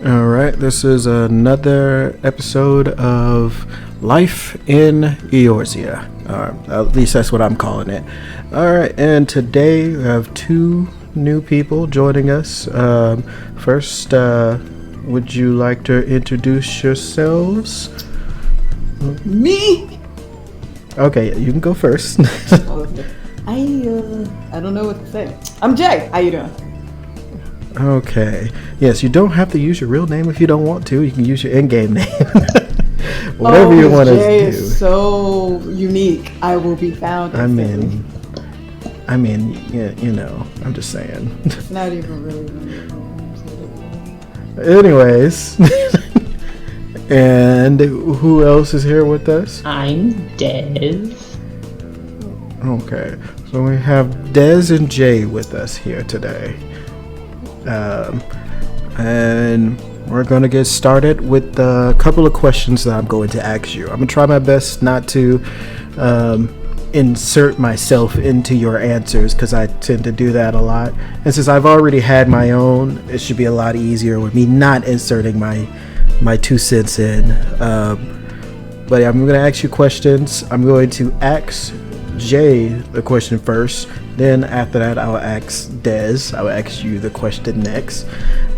All right, this is another episode of Life in Eorzea. At least that's what I'm calling it. All right, and today we have two new people joining us. First, would you like to introduce yourselves? Me? Okay, you can go first. I don't know what to say. I'm Jay. How you doing? Okay. Yes, you don't have to use your real name if you don't want to. You can use your in-game name. Whatever you want to do. Jay is so unique. I will be found. I mean, yeah, you know, I'm just saying. It's not even really. Anyways, and who else is here with us? I'm Dez. Okay, so we have Dez and Jay with us here today. And we're going to get started with a couple of questions that I'm going to ask you. I'm going to try my best not to insert myself into your answers because I tend to do that a lot. And since I've already had my own, it should be a lot easier with me not inserting my 2 cents in. But I'm going to ask you questions. I'm going to ask Jay the question first. Then after that, I'll ask Dez. I'll ask you the question next.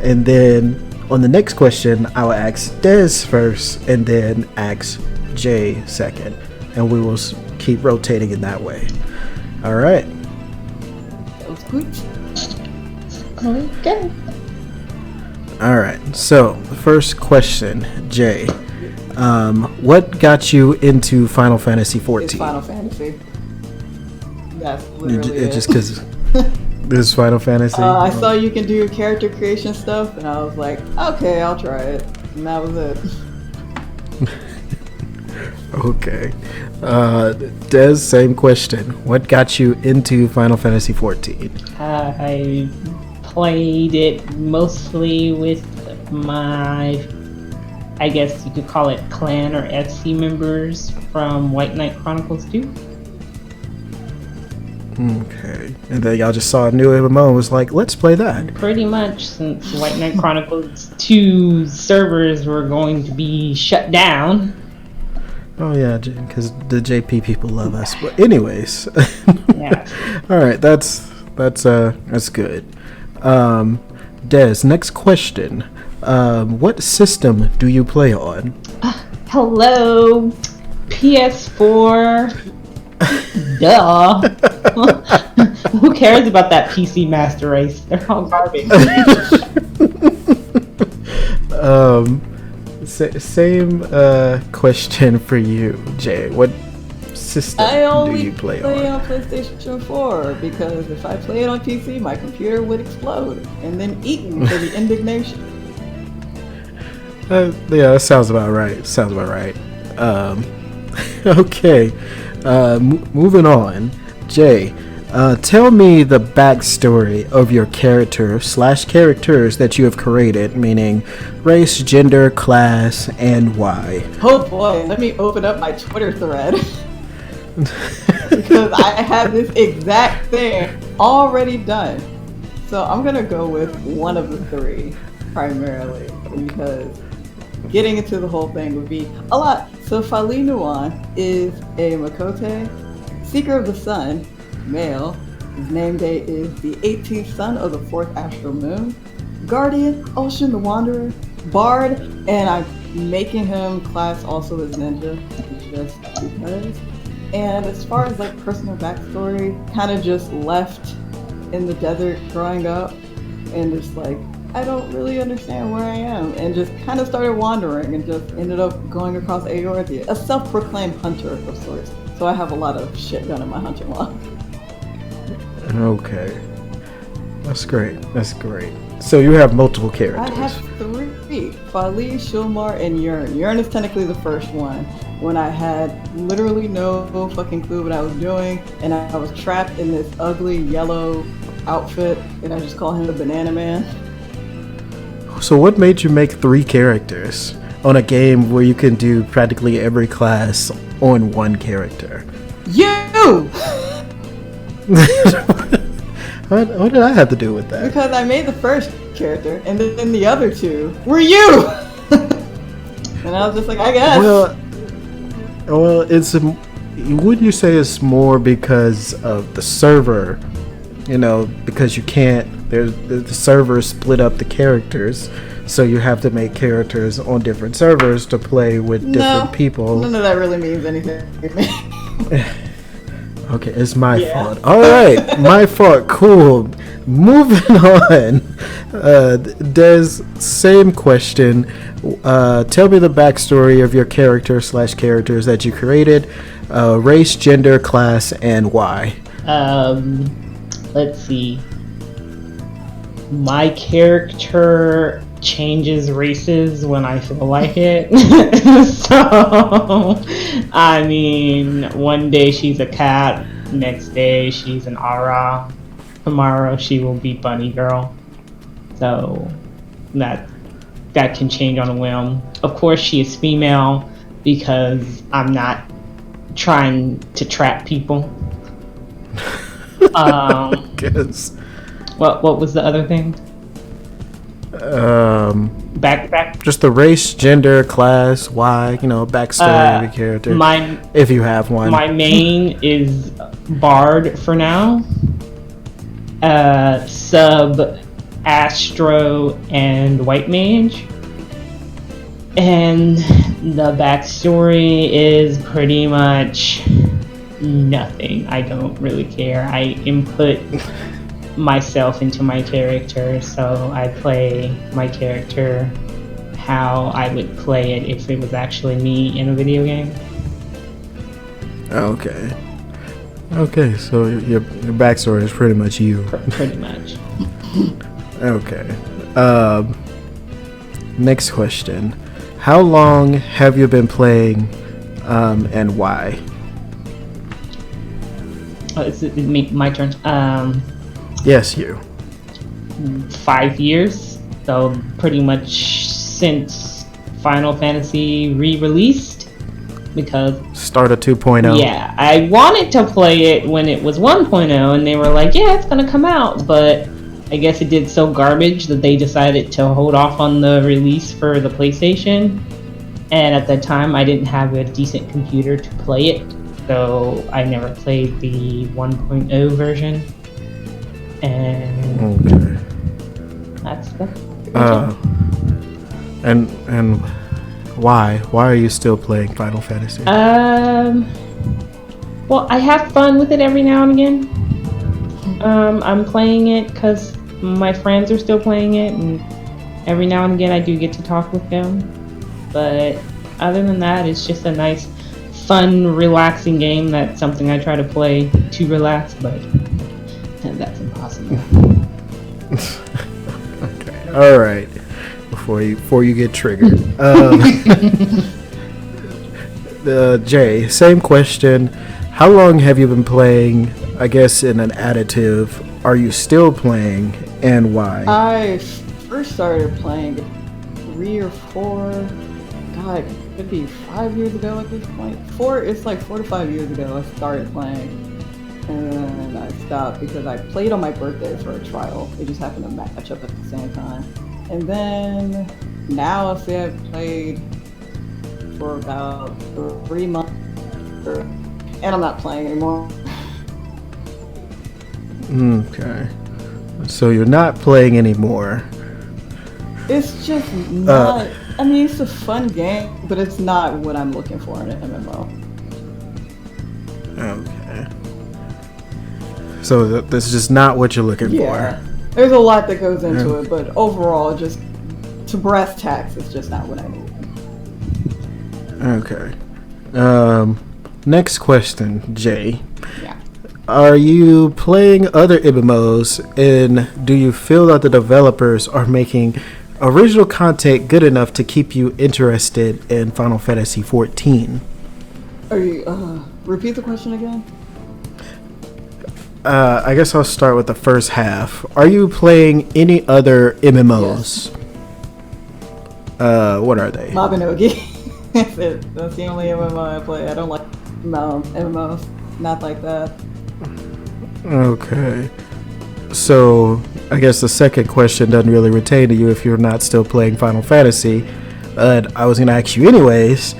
And then on the next question, I'll ask Dez first and then ask Jay second. And we will keep rotating in that way. All right. That was good. Okay. All right. So the first question, Jay. What got you into Final Fantasy XIV? It's Final Fantasy. That's literally it. Just because this is Final Fantasy? I saw you can do character creation stuff, and I was like, okay, I'll try it. And that was it. Okay. Des, same question. What got you into Final Fantasy XIV? I played it mostly with my, I guess you could call it clan or FC members from White Knight Chronicles 2. Okay. And then y'all just saw a new MMO and was like, let's play that. Pretty much, since White Knight Chronicles 2 servers were going to be shut down. Oh yeah, because the JP people love us. But anyways. Yeah. All right, that's good. Des, next question. What system do you play on? Hello, PS4. Duh. Who cares about that PC Master Race? They're all garbage. Same question for you, Jay. What system do you play on? I only play on PlayStation 4 because if I play it on PC, my computer would explode and then eat me for the indignation. Yeah, that sounds about right. Okay. Moving on, Jay, tell me the backstory of your characters that you have created, meaning race, gender, class, and why. Oh boy, let me open up my Twitter thread because I have this exact thing already done. So I'm gonna go with one of the three primarily because getting into the whole thing would be a lot. So Fali Nuwan is a Makote, Seeker of the Sun, male. His name date is the 18th sun of the 4th astral moon. Guardian, Ocean the Wanderer, Bard, and I'm making him class also as Ninja, just because. And as far as like personal backstory, kind of just left in the desert growing up and just like, I don't really understand where I am, and just kind of started wandering and just ended up going across Eorzea, a self-proclaimed hunter of sorts. So I have a lot of shit done in my hunting log. Okay. That's great. So you have multiple characters. I have 3. Fali, Shulmar, and Yearn. Yearn is technically the first one, when I had literally no fucking clue what I was doing, and I was trapped in this ugly yellow outfit, and I just call him the Banana Man. So what made you make 3 characters on a game where you can do practically every class on one character? You! What did I have to do with that? Because I made the first character, and then the other two were you. And I was just like, I guess. Well, it's would you say it's more because of the server? You know, because you can't. The servers split up the characters, so you have to make characters on different servers to play with different people. None of that really means anything to me. Okay, it's my fault. All right, my fault. Cool. Moving on. Des, same question. Tell me the backstory of your characters that you created. Race, gender, class, and why. Let's see. My character changes races when I feel like it. So, I mean, one day she's a cat, next day she's an Ara, tomorrow she will be bunny girl. So that can change on a whim. Of course, she is female because I'm not trying to trap people. Guess. What was the other thing? Back. Just the race, gender, class, why, backstory of your character. If you have one. My main is Bard for now. Sub, Astro, and White Mage. And the backstory is pretty much nothing. I don't really care. I input myself into my character, so I play my character how I would play it if it was actually me in a video game. Okay, so your backstory is pretty much you. Pretty much. Okay. Next question. How long have you been playing, and why? Oh, it's my turn. Yes, you. 5 years, so pretty much since Final Fantasy re-released, because start of 2.0. Yeah, I wanted to play it when it was 1.0, and they were like, yeah, it's gonna come out, but I guess it did so garbage that they decided to hold off on the release for the PlayStation, and at that time I didn't have a decent computer to play it, so I never played the 1.0 version. And that's and why are you still playing Final Fantasy? Well, I have fun with it every now and again. I'm playing it because my friends are still playing it, and every now and again I do get to talk with them. But other than that, it's just a nice, fun, relaxing game. That's something I try to play to relax, but that's impossible. Okay. All right. Before you get triggered. Jay, same question. How long have you been playing? I guess in an additive. Are you still playing, and why? I first started playing 3 or 4. God, it could be 5 years ago at this point. It's like 4 to 5 years ago I started playing. And then I stopped because I played on my birthday for a trial. It just happened to match up at the same time. And then now I'll say I've played for about 3 months. And I'm not playing anymore. Okay. So you're not playing anymore. It's just not... I mean, it's a fun game, but it's not what I'm looking for in an MMO. Okay. So this is just not what you're looking for. There's a lot that goes into it, but overall, just to brass tacks, it's just not what I need. Okay. Next question, Jay. Yeah. Are you playing other MMOs, and do you feel that the developers are making original content good enough to keep you interested in Final Fantasy XIV? Are you, repeat the question again? I guess I'll start with the first half. Are you playing any other MMOs? Yes. What are they? Mabinogi. That's it. That's the only MMO I play. I don't like MMOs. Not like that. Okay. So I guess the second question doesn't really pertain to you if you're not still playing Final Fantasy. But I was going to ask you anyways.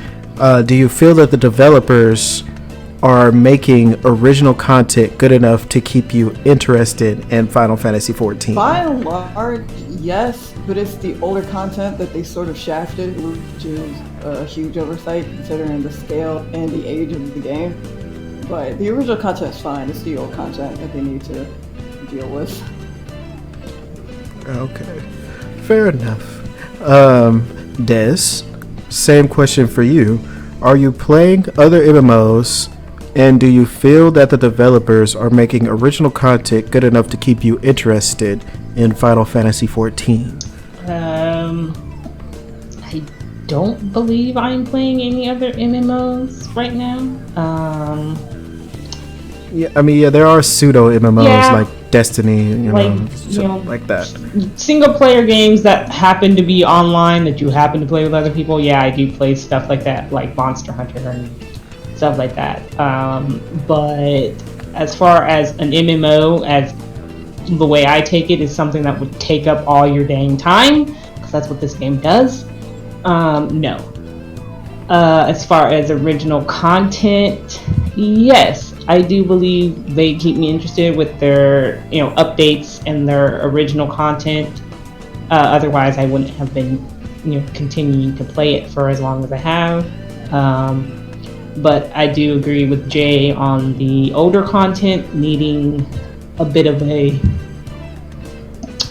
Do you feel that the developers are making original content good enough to keep you interested in Final Fantasy XIV? By and large, yes, but it's the older content that they sort of shafted, which is a huge oversight considering the scale and the age of the game. But the original content's fine. It's the old content that they need to deal with. Okay, fair enough. Des, same question for you. Are you playing other MMOs, and do you feel that the developers are making original content good enough to keep you interested in Final Fantasy XIV? I don't believe I'm playing any other MMOs right now. Yeah, there are pseudo MMOs like Destiny, like that. Single player games that happen to be online that you happen to play with other people. Yeah, I do play stuff like that, like Monster Hunter and stuff like that. But as far as an MMO, as the way I take it, is something that would take up all your dang time, because that's what this game does. No. As far as original content, yes, I do believe they keep me interested with their, updates and their original content. Otherwise, I wouldn't have been, continuing to play it for as long as I have. But I do agree with Jay on the older content needing a bit of a,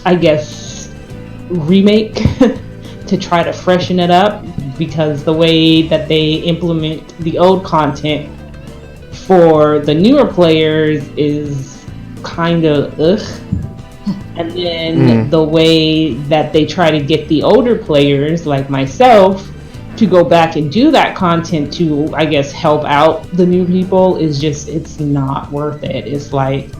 I guess, remake to try to freshen it up, because the way that they implement the old content for the newer players is kind of ugh. And then the way that they try to get the older players like myself to go back and do that content to, I guess, help out the new people is just, it's not worth it. It's like,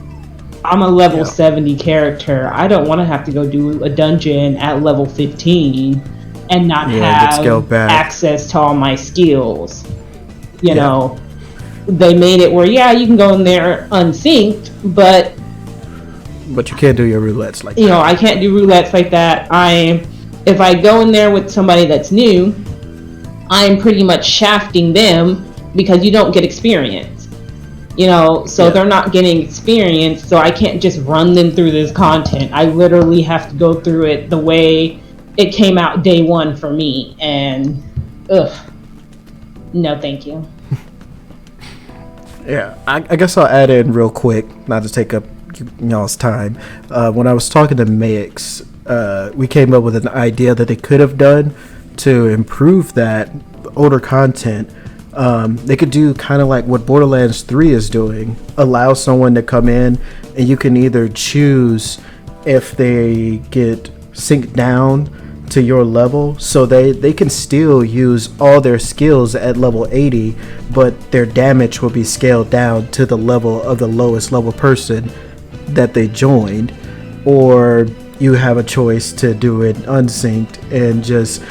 I'm a level 70 character. I don't want to have to go do a dungeon at level 15 and not have access to all my skills. You know, they made it where, you can go in there unsynced, but you can't do your roulettes like that. I can't do roulettes like that. If I go in there with somebody that's new, I'm pretty much shafting them because you don't get experience. So they're not getting experience, so I can't just run them through this content. I literally have to go through it the way it came out day one for me, and no thank you. I guess I'll add in real quick, not to take up y'all's time. When I was talking to Mix, we came up with an idea that they could have done to improve that older content. They could do kind of like what Borderlands 3 is doing, allow someone to come in and you can either choose if they get synced down to your level, so they can still use all their skills at level 80, but their damage will be scaled down to the level of the lowest level person that they joined. Or you have a choice to do it unsynced and just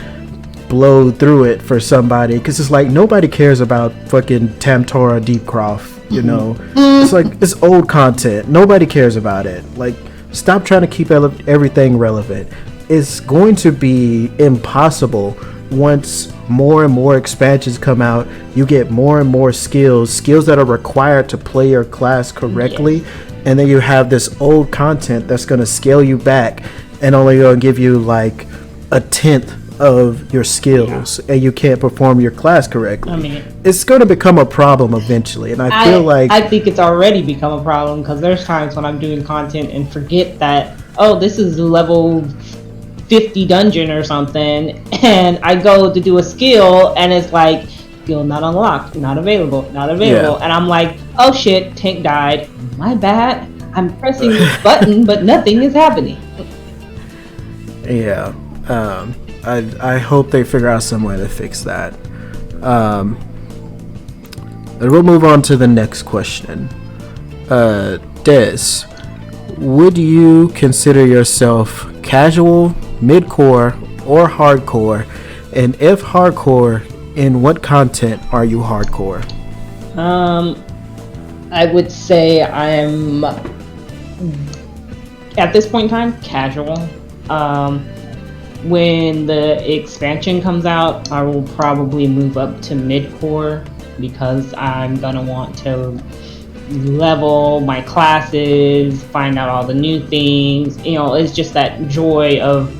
blow through it for somebody, because it's like nobody cares about fucking Tamtora Deepcroft, it's like, it's old content, nobody cares about it. Like, stop trying to keep everything relevant. It's going to be impossible once more and more expansions come out. You get more and more skills that are required to play your class correctly, and then you have this old content that's going to scale you back and only going to give you like a tenth of your skills, and you can't perform your class correctly. It's going to become a problem eventually, and I feel like I think it's already become a problem, because there's times when I'm doing content and forget that, this is level 50 dungeon or something, and I go to do a skill and it's like, skill not unlocked, not available, and I'm like, oh shit, tank died, my bad, I'm pressing this button but nothing is happening. I hope they figure out some way to fix that. And we'll move on to the next question. Des, would you consider yourself casual, mid-core, or hardcore? And if hardcore, in what content are you hardcore? I would say I'm at this point in time, casual. When the expansion comes out, I will probably move up to mid-core because I'm gonna want to level my classes, find out all the new things. It's just that joy of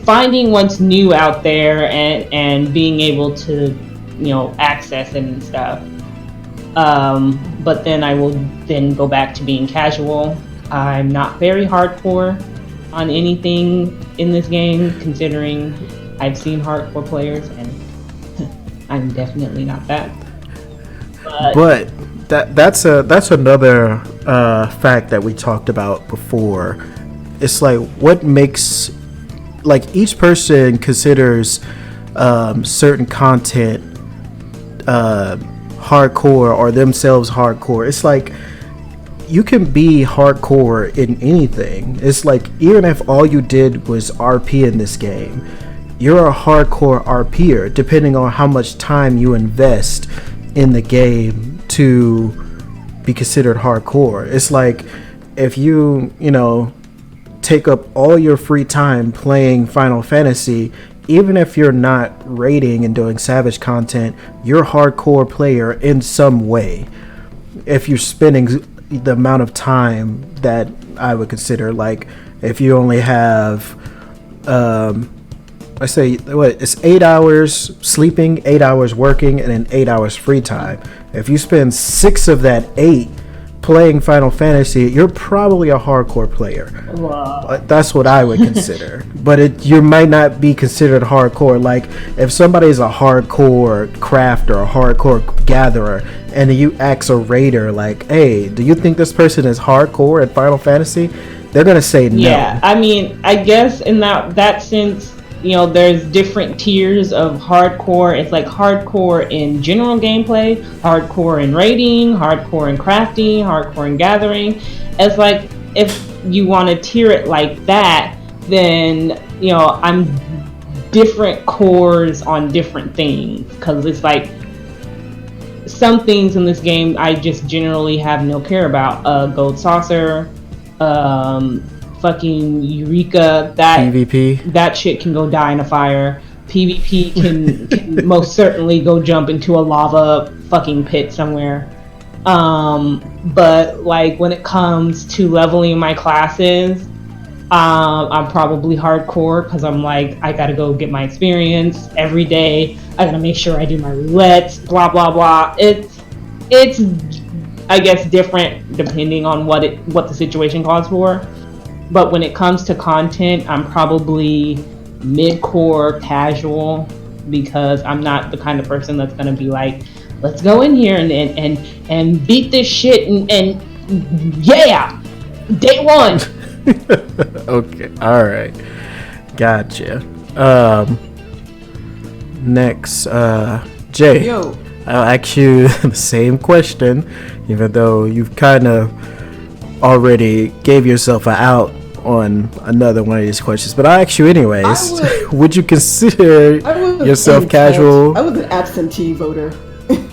finding what's new out there and being able to access it and stuff. But then I will then go back to being casual. I'm not very hardcore on anything in this game, considering I've seen hardcore players, and I'm definitely not that. But that's another fact that we talked about before. It's like what makes, like, each person considers certain content hardcore or themselves hardcore. It's like you can be hardcore in anything. It's like even if all you did was RP in this game, you're a hardcore RPer depending on how much time you invest in the game to be considered hardcore. It's like if you take up all your free time playing Final Fantasy, even if you're not raiding and doing Savage content, you're a hardcore player in some way. If you're spending the amount of time that I would consider, like if you only have I say it's 8 hours sleeping, 8 hours working, and then 8 hours free time. If you spend 6 of that 8 playing Final Fantasy, you're probably a hardcore player. Wow. That's what I would consider. But you might not be considered hardcore. Like if somebody's a hardcore crafter or a hardcore gatherer, and you ask a raider like, "Hey, do you think this person is hardcore at Final Fantasy?" They're gonna say no. Yeah, I mean, I guess in that sense, there's different tiers of hardcore. It's like hardcore in general gameplay, hardcore in raiding, hardcore in crafting, hardcore in gathering. It's like if you want to tier it like that, then I'm different cores on different things, because it's like some things in this game I just generally have no care about. Gold saucer, fucking Eureka, that PvP, that shit can go die in a fire. PvP can most certainly go jump into a lava fucking pit somewhere. But like when it comes to leveling my classes, I'm probably hardcore because I'm like, I gotta go get my experience every day. I gotta make sure I do my roulettes, blah blah blah. It's I guess different depending on what the situation calls for. But when it comes to content, I'm probably mid-core casual, because I'm not the kind of person that's gonna be like, let's go in here and beat this shit and yeah, day one. Okay, all right, gotcha. Next, Jay. Yo. I'll ask you the same question, even though you've kind of already gave yourself an out on another one of these questions, but I'll ask you anyways. Would you consider yourself casual? I was an absentee voter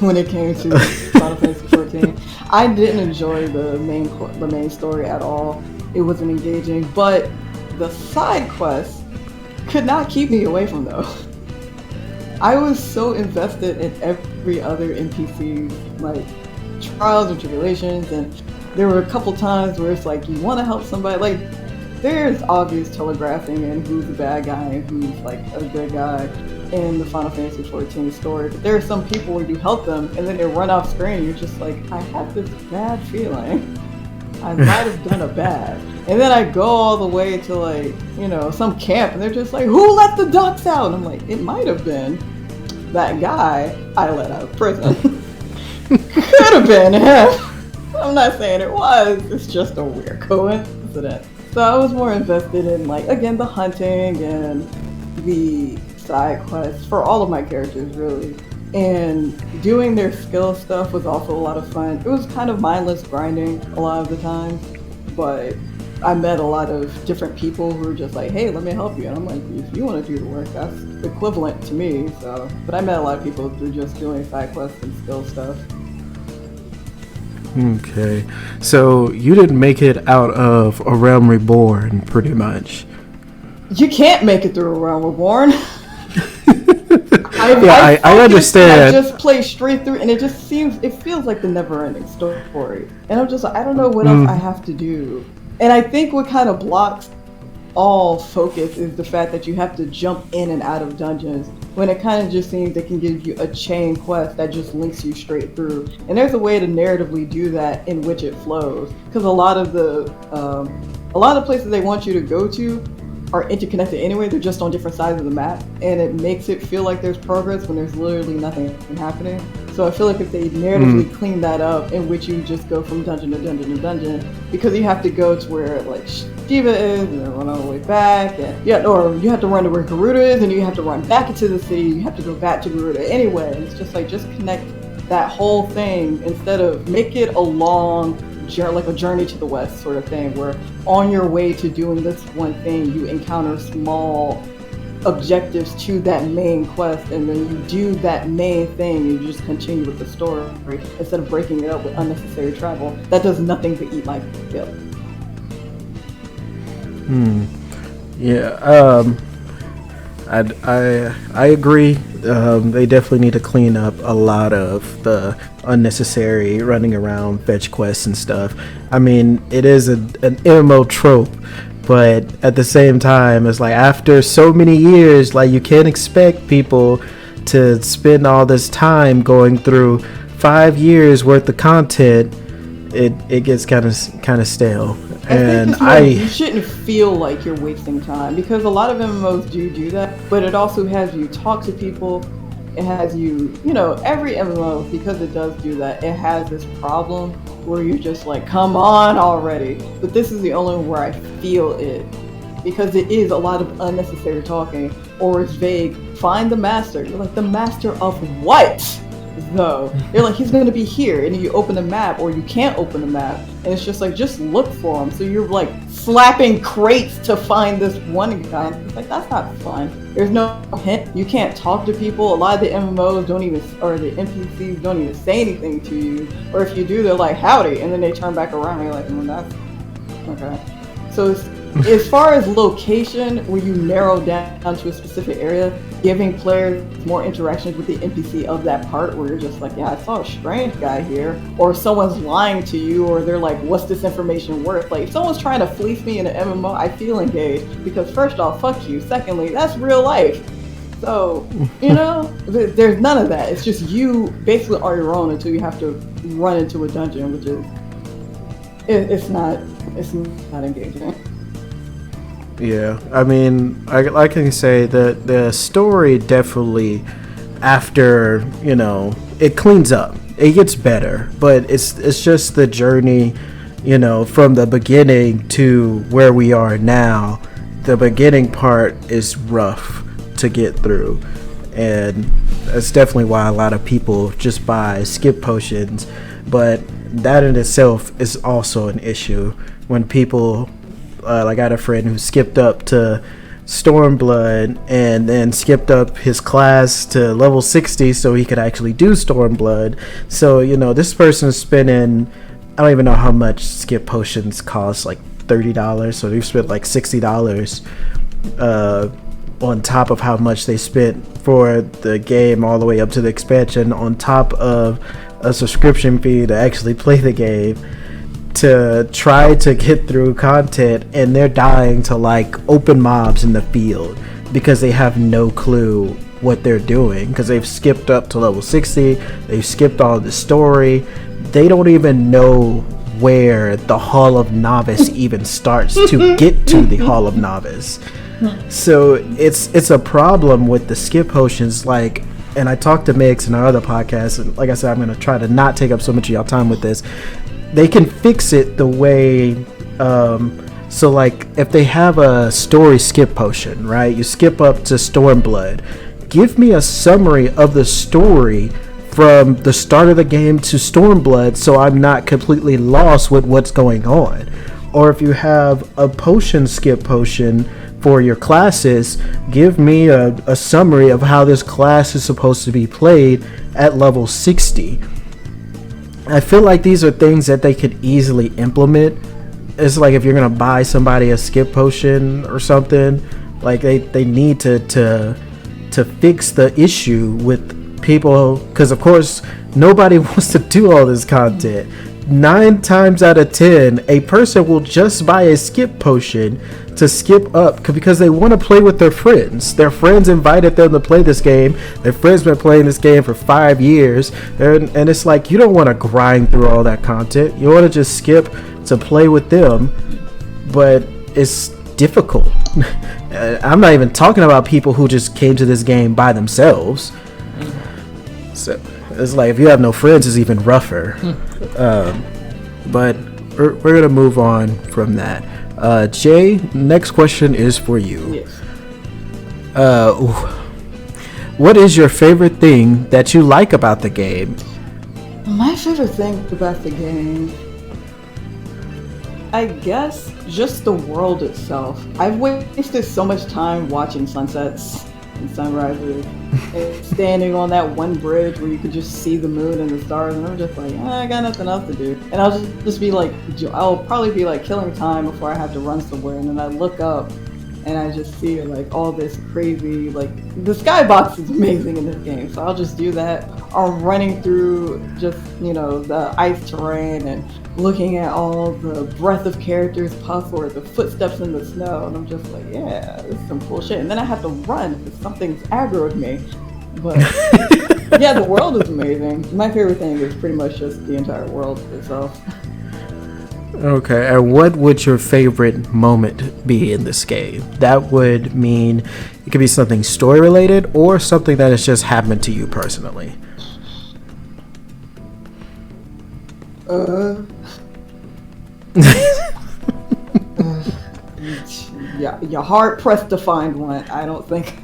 when it came to Final Fantasy XIV. I didn't enjoy the main story at all. It wasn't engaging, but the side quests could not keep me away from those. I was so invested in every other NPC's like trials and tribulations, and there were a couple times where it's like you want to help somebody. Like there's obvious telegraphing and who's the bad guy and who's like a good guy in the Final Fantasy XIV story. But there are some people where you help them and then they run off screen. You're just like, I have this bad feeling. I might have done a bad. And then I go all the way to like, some camp and they're just like, who let the ducks out? And I'm like, it might have been that guy I let out of prison. Could have been him. I'm not saying it was. It's just a weird coincidence. So I was more invested in like, again, the hunting and the side quests for all of my characters really. And doing their skill stuff was also a lot of fun. It was kind of mindless grinding a lot of the time, but I met a lot of different people who were just like, hey, let me help you. And I'm like, if you want to do the work, that's equivalent to me. So, but I met a lot of people through just doing side quests and skill stuff. Okay, so you didn't make it out of A Realm Reborn, pretty much. You can't make it through A Realm Reborn. I understand. I just play straight through, and it feels like the never-ending story. And I'm just like, I don't know what else I have to do. And I think what kind of blocks all focus is the fact that you have to jump in and out of dungeons, when it kind of just seems they can give you a chain quest that just links you straight through. And there's a way to narratively do that in which it flows, because a lot of places they want you to go to are interconnected anyway. They're just on different sides of the map, and it makes it feel like there's progress when there's literally nothing happening. So I feel like if they narratively clean that up, in which you just go from dungeon to dungeon to dungeon, because you have to go to where like Shiva is and then run all the way back, and you have to run to where Garuda is, and you have to run back into the city. You have to go back to Garuda anyway. And it's just like, just connect that whole thing instead of make it a long like a journey to the west sort of thing, where on your way to doing this one thing you encounter small objectives to that main quest, and then you do that main thing, you just continue with the story instead of breaking it up with unnecessary travel that does nothing but eat my guilt. I agree. They definitely need to clean up a lot of the unnecessary running around fetch quests and stuff. I mean, it is an MMO trope, but at the same time, it's like after so many years, like you can't expect people to spend all this time going through 5 years worth of content. It gets kind of stale. And you shouldn't feel like you're wasting time, because a lot of MMOs do that, but it also has you talk to people. It has you, every MMO, because it does do that, it has this problem where you're just like, come on already. But this is the only one where I feel it, because it is a lot of unnecessary talking, or it's vague. Find the master. You're like, the master of what? Though you're like, he's going to be here, and then you open the map, or you can't open the map, and it's just like, just look for him. So you're like slapping crates to find this one guy. It's like, that's not fun. There's no hint. You can't talk to people. A lot of the MMOs or the NPCs don't even say anything to you, or if you do, they're like, howdy, and then they turn back around and you're like, that's okay. So as far as location, where you narrow down to a specific area, giving players more interactions with the NPC of that part, where you're just like, yeah, I saw a strange guy here, or someone's lying to you, or they're like, what's this information worth? Like, if someone's trying to fleece me in an MMO, I feel engaged, because first off, fuck you. Secondly, that's real life. So, there's none of that. It's just you basically are your own until you have to run into a dungeon, which is, it's not engaging. Yeah, I mean, I can say that the story definitely, after, it cleans up. It gets better, but it's just the journey, from the beginning to where we are now. The beginning part is rough to get through, and that's definitely why a lot of people just buy skip potions, but that in itself is also an issue when people... I got a friend who skipped up to Stormblood and then skipped up his class to level 60 so he could actually do Stormblood. So, this person's spending, I don't even know how much skip potions cost, like $30. So they've spent like $60 on top of how much they spent for the game all the way up to the expansion, on top of a subscription fee to actually play the game, to try to get through content, and they're dying to like open mobs in the field because they have no clue what they're doing, because they've skipped up to level 60, they've skipped all the story, they don't even know where the Hall of Novice even starts to get to the Hall of Novice. So it's a problem with the skip potions. Like, and I talked to Mix in our other podcast, and like I said, I'm going to try to not take up so much of y'all time with this. They can fix it the way, so like if they have a story skip potion, right? You skip up to Stormblood. Give me a summary of the story from the start of the game to Stormblood, so I'm not completely lost with what's going on. Or if you have a potion skip potion for your classes, give me a summary of how this class is supposed to be played at level 60. I feel like these are things that they could easily implement. It's like if you're gonna buy somebody a skip potion or something, like they need to fix the issue with people, because of course nobody wants to do all this content. 9 times out of 10, a person will just buy a skip potion to skip up because they want to play with their friends. Their friends invited them to play this game. Their friends been playing this game for 5 years, and it's like you don't want to grind through all that content. You want to just skip to play with them, but it's difficult. I'm not even talking about people who just came to this game by themselves. So it's like if you have no friends, it's even rougher. But we're gonna move on from that. Jay, next question is for you. Yes. What is your favorite thing that you like about the game? My favorite thing about the game, I guess, just the world itself. I've wasted so much time watching sunsets and sunrises, and standing on that one bridge where you could just see the moon and the stars, and I'm just like, I got nothing else to do. And I'll just be like, I'll probably be like killing time before I have to run somewhere, and then I look up and I just see like all this crazy, like the skybox is amazing in this game, so I'll just do that. Or running through just, the ice terrain and looking at all the breath of characters puff or the footsteps in the snow, and I'm just like, yeah, this is some cool shit. And then I have to run because something's aggroed me. But yeah, the world is amazing. My favorite thing is pretty much just the entire world itself. Okay, and what would your favorite moment be in this game? That would mean it could be something story related or something that has just happened to you personally. Yeah, you're hard pressed to find one. I don't think.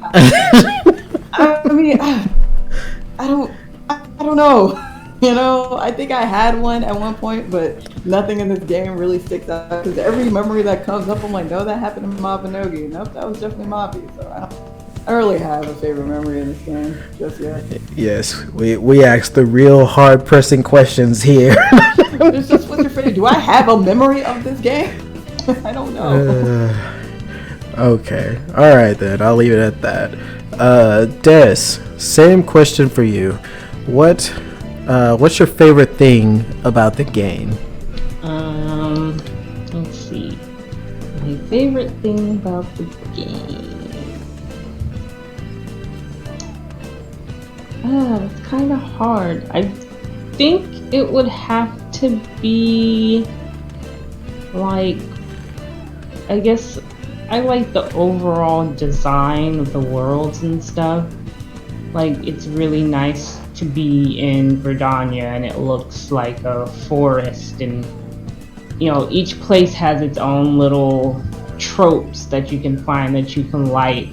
I mean, I don't know. I think I had one at one point, but nothing in this game really sticks out because every memory that comes up, I'm like, no, that happened to Mabinogi. Nope, that was definitely Mabi. So I don't really have a favorite memory in this game just yet. Yes, we asked the real hard pressing questions here. It's just, what's your favorite? Do I have a memory of this game? I don't know. Okay, all right then. I'll leave it at that. Des, same question for you. What's your favorite thing about the game? Let's see. My favorite thing about the game. It's kind of hard. I think it would have to be like, I guess I like the overall design of the worlds and stuff. Like, it's really nice to be in Verdania and it looks like a forest, and each place has its own little tropes that you can find that you can like.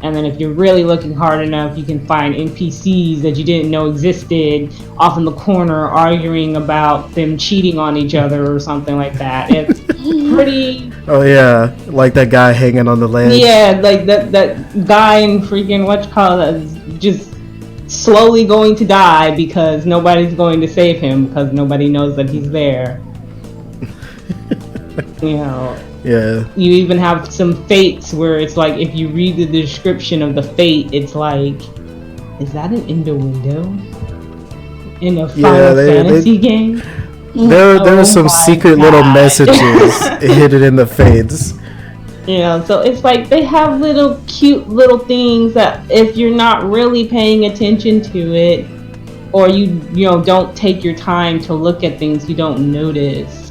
And then if you're really looking hard enough, you can find NPCs that you didn't know existed off in the corner arguing about them cheating on each other or something like that. It's pretty... Oh yeah, like that guy hanging on the ledge. Yeah, like that guy in freaking is just slowly going to die because nobody's going to save him because nobody knows that he's there. Yeah. You even have some fates where it's like, if you read the description of the fate, it's like, is that an innuendo in a Final Fantasy game? There are some secret little messages hidden in the fates. So it's like they have little cute little things that if you're not really paying attention to it, or you don't take your time to look at things, you don't notice.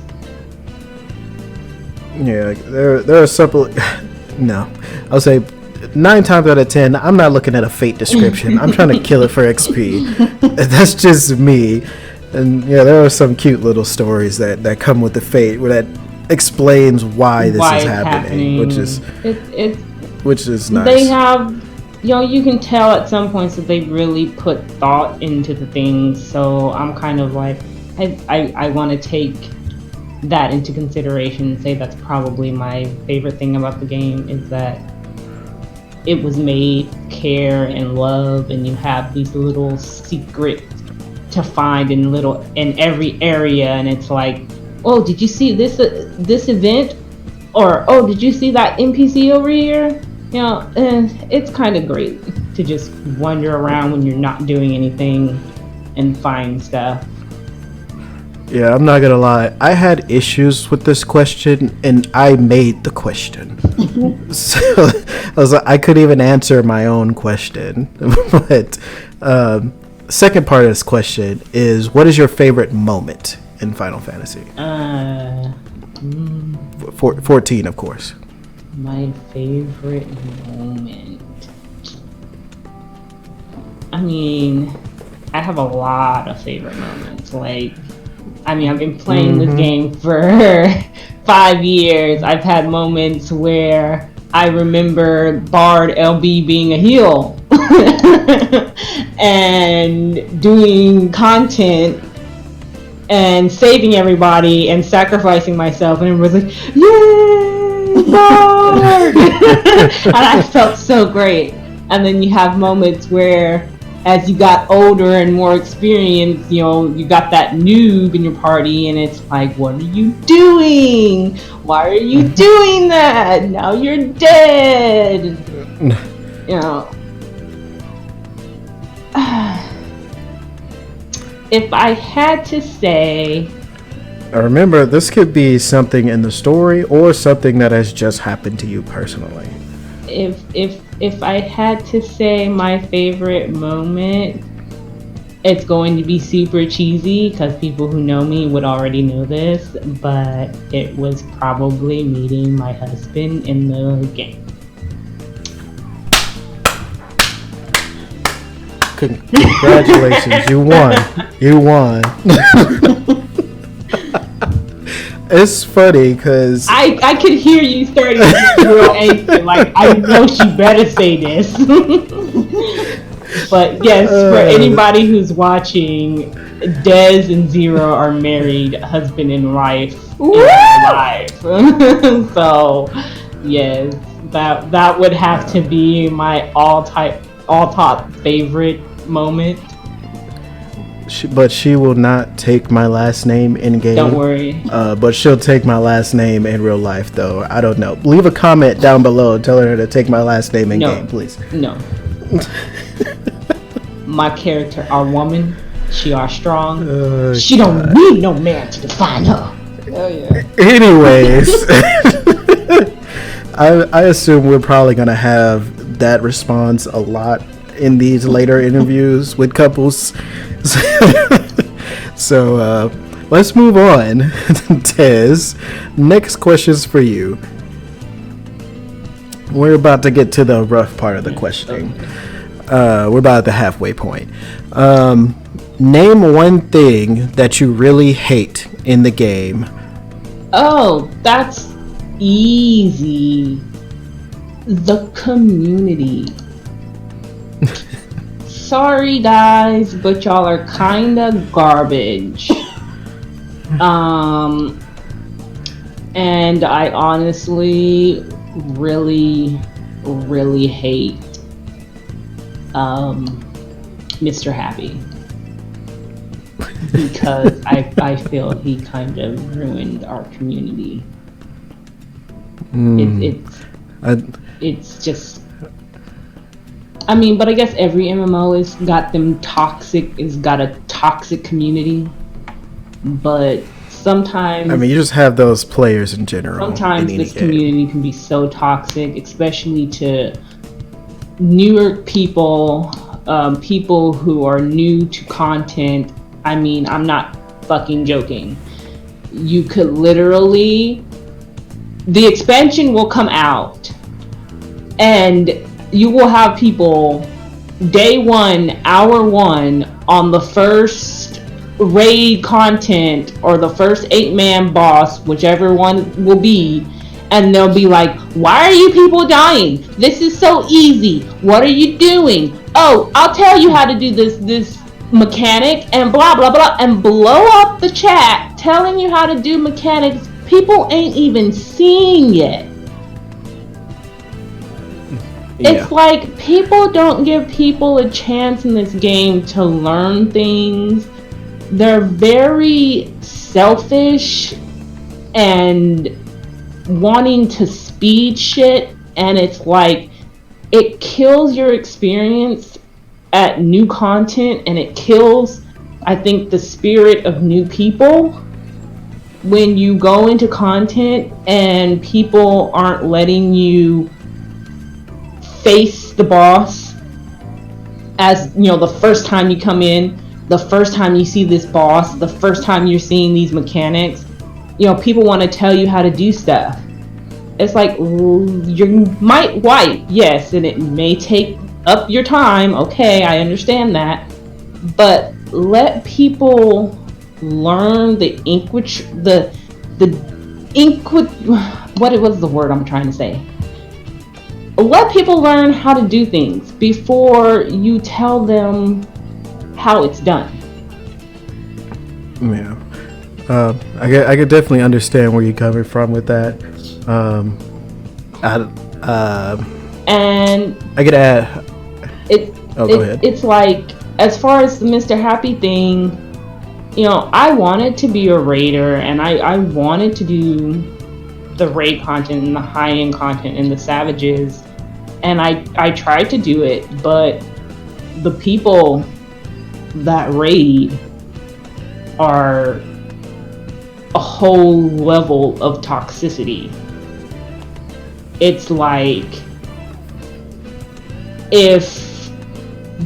Yeah, there are several. No, I'll say 9 times out of 10, I'm not looking at a fate description. I'm trying to kill it for XP. That's just me. And yeah, there are some cute little stories that come with the fate where that explains why this is happening, which is nice. They have, you can tell at some points that they really put thought into the things. So I'm kind of like, I want to take that into consideration and say that's probably my favorite thing about the game, is that it was made care and love, and you have these little secret to find in every area, and it's like, oh, did you see this event, or oh, did you see that NPC over here? You know, and it's kind of great to just wander around when you're not doing anything and find stuff. Yeah, I'm not gonna lie. I had issues with this question, and I made the question. So I was like, I couldn't even answer my own question. But second part of this question is, what is your favorite moment in Final Fantasy? 14, of course. My favorite moment. I mean, I have a lot of favorite moments. Like, I mean, I've been playing this game for 5 years. I've had moments where I remember Bard LB being a heel and doing content and saving everybody and sacrificing myself, and everybody's like, yay, Bard! And I felt so great. And then you have moments where, as you got older and more experienced, you know, you got that noob in your party, and it's like, what are you doing? Why are you doing that? Now you're dead. You know. If I had to say, remember, this could be something in the story or something that has just happened to you personally. If I had to say my favorite moment, it's going to be super cheesy because people who know me would already know this, but it was probably meeting my husband in the game. Congratulations, you won. You won. It's funny because I could hear you starting to get real angry. Like, I know she better say this. But yes, for anybody who's watching, Dez and Zero are married, husband and wife in real life. So yes, that would have to be my all top favorite moment. But she will not take my last name in game. Don't worry. But she'll take my last name in real life, though. I don't know. Leave a comment down below telling her to take my last name in game, please. No. My character are woman. She are strong. She don't need no man to define her. Oh yeah. Anyways, I assume we're probably gonna have that response a lot in these later interviews with couples. So let's move on. Tez, next question's for you. We're about to get to the rough part of the questioning. We're about at the halfway point. Name one thing that you really hate in the game. Oh, that's easy. The community. Sorry guys, but y'all are kinda garbage. And I honestly really hate Mr. Happy. Because I feel he kind of ruined our community. It's just, I mean, but I guess every MMO has got a toxic community. But sometimes, I mean, you just have those players in general. Sometimes this community can be so toxic, especially to newer people, people who are new to content. I mean, I'm not fucking joking. You could literally, the expansion will come out and you will have people day one, hour one on the first raid content or the first 8-man boss, whichever one will be, and they'll be like, why are you people dying? This is so easy. What are you doing? Oh, I'll tell you how to do this mechanic and blah blah blah, and blow up the chat telling you how to do mechanics people ain't even seen yet. Yeah. It's like people don't give people a chance in this game to learn things, they're very selfish and wanting to speed shit, and it's like it kills your experience at new content, and it kills, I think, the spirit of new people when you go into content and people aren't letting you face the boss as, you know, the first time you come in, the first time you see this boss, the first time you're seeing these mechanics. You know, people want to tell you how to do stuff. It's like, you might wipe, yes, and it may take up your time. Okay, I understand that. But let people learn what was the word I'm trying to say? Let people learn how to do things before you tell them how it's done. Yeah. I could definitely understand where you're coming from with that. And I could add. Go ahead. It's like, as far as the Mr. Happy thing, you know, I wanted to be a raider, and I wanted to do the raid content and the high-end content and the savages, and I tried to do it, but the people that raid are a whole level of toxicity. It's like, if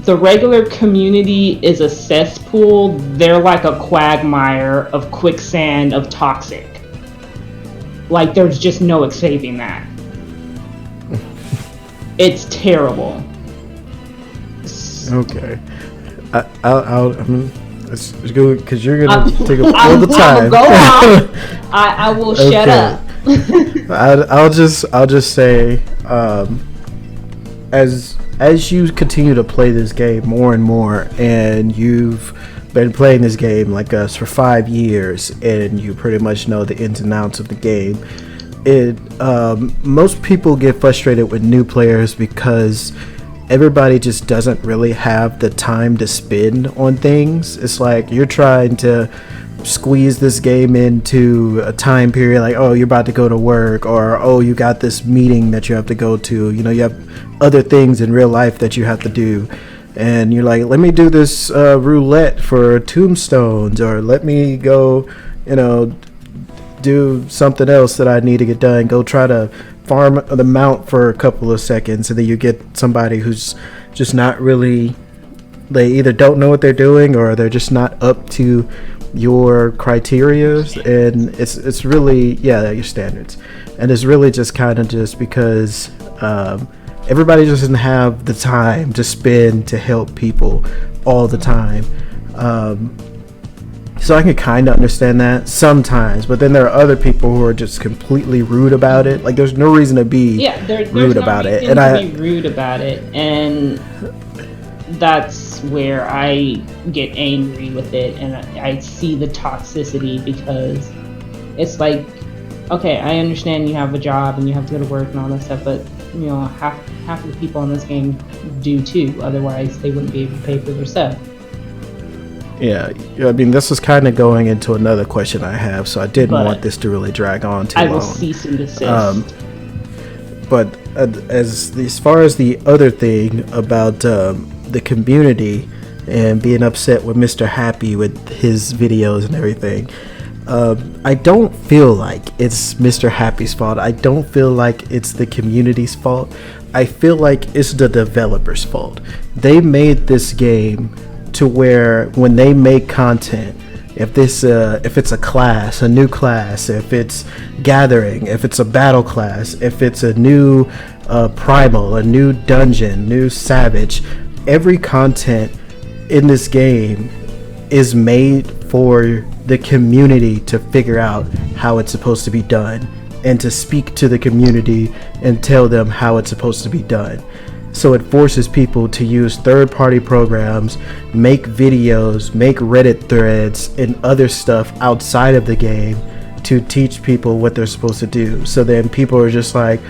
the regular community is a cesspool, they're like a quagmire of quicksand of toxic. Like, there's just no escaping that. It's terrible. Okay. Let's go, because you're gonna take up all the time. Go on. I will shut up. I'll just say, as you continue to play this game more and more, and you've been playing this game like us for 5 years, and you pretty much know the ins and outs of the game, most people get frustrated with new players because everybody just doesn't really have the time to spend on things. It's like you're trying to squeeze this game into a time period, like, oh, you're about to go to work, or oh, you got this meeting that you have to go to, you know, you have other things in real life that you have to do, and you're like, let me do this roulette for tombstones, or let me go, you know, do something else that I need to get done, go try to farm the mount for a couple of seconds, and then you get somebody who's just not really, they either don't know what they're doing, or they're just not up to your criterias, and it's really, yeah, your standards, and it's really just kind of just because everybody just doesn't have the time to spend to help people all the time. So I can kind of understand that sometimes, but then there are other people who are just completely rude about it. Like, there's no reason to be rude about it, and be rude about it, and that's where I get angry with it, and I see the toxicity, because it's like, okay, I understand you have a job and you have to go to work and all that stuff, but you know, half of the people in this game do too. Otherwise, they wouldn't be able to pay for their stuff. Yeah, I mean, this is kind of going into another question I have, so I didn't want this to really drag on too long. I will cease and desist. But as far as the other thing about the community and being upset with Mr. Happy with his videos and everything, I don't feel like it's Mr. Happy's fault. I don't feel like it's the community's fault. I feel like it's the developers' fault. They made this game to where when they make content, if it's a class, a new class, if it's gathering, if it's a battle class, if it's a new primal, a new dungeon, new savage, every content in this game is made for the community to figure out how it's supposed to be done, and to speak to the community and tell them how it's supposed to be done. So it forces people to use third-party programs, make videos, make Reddit threads, and other stuff outside of the game to teach people what they're supposed to do. So then people are just like,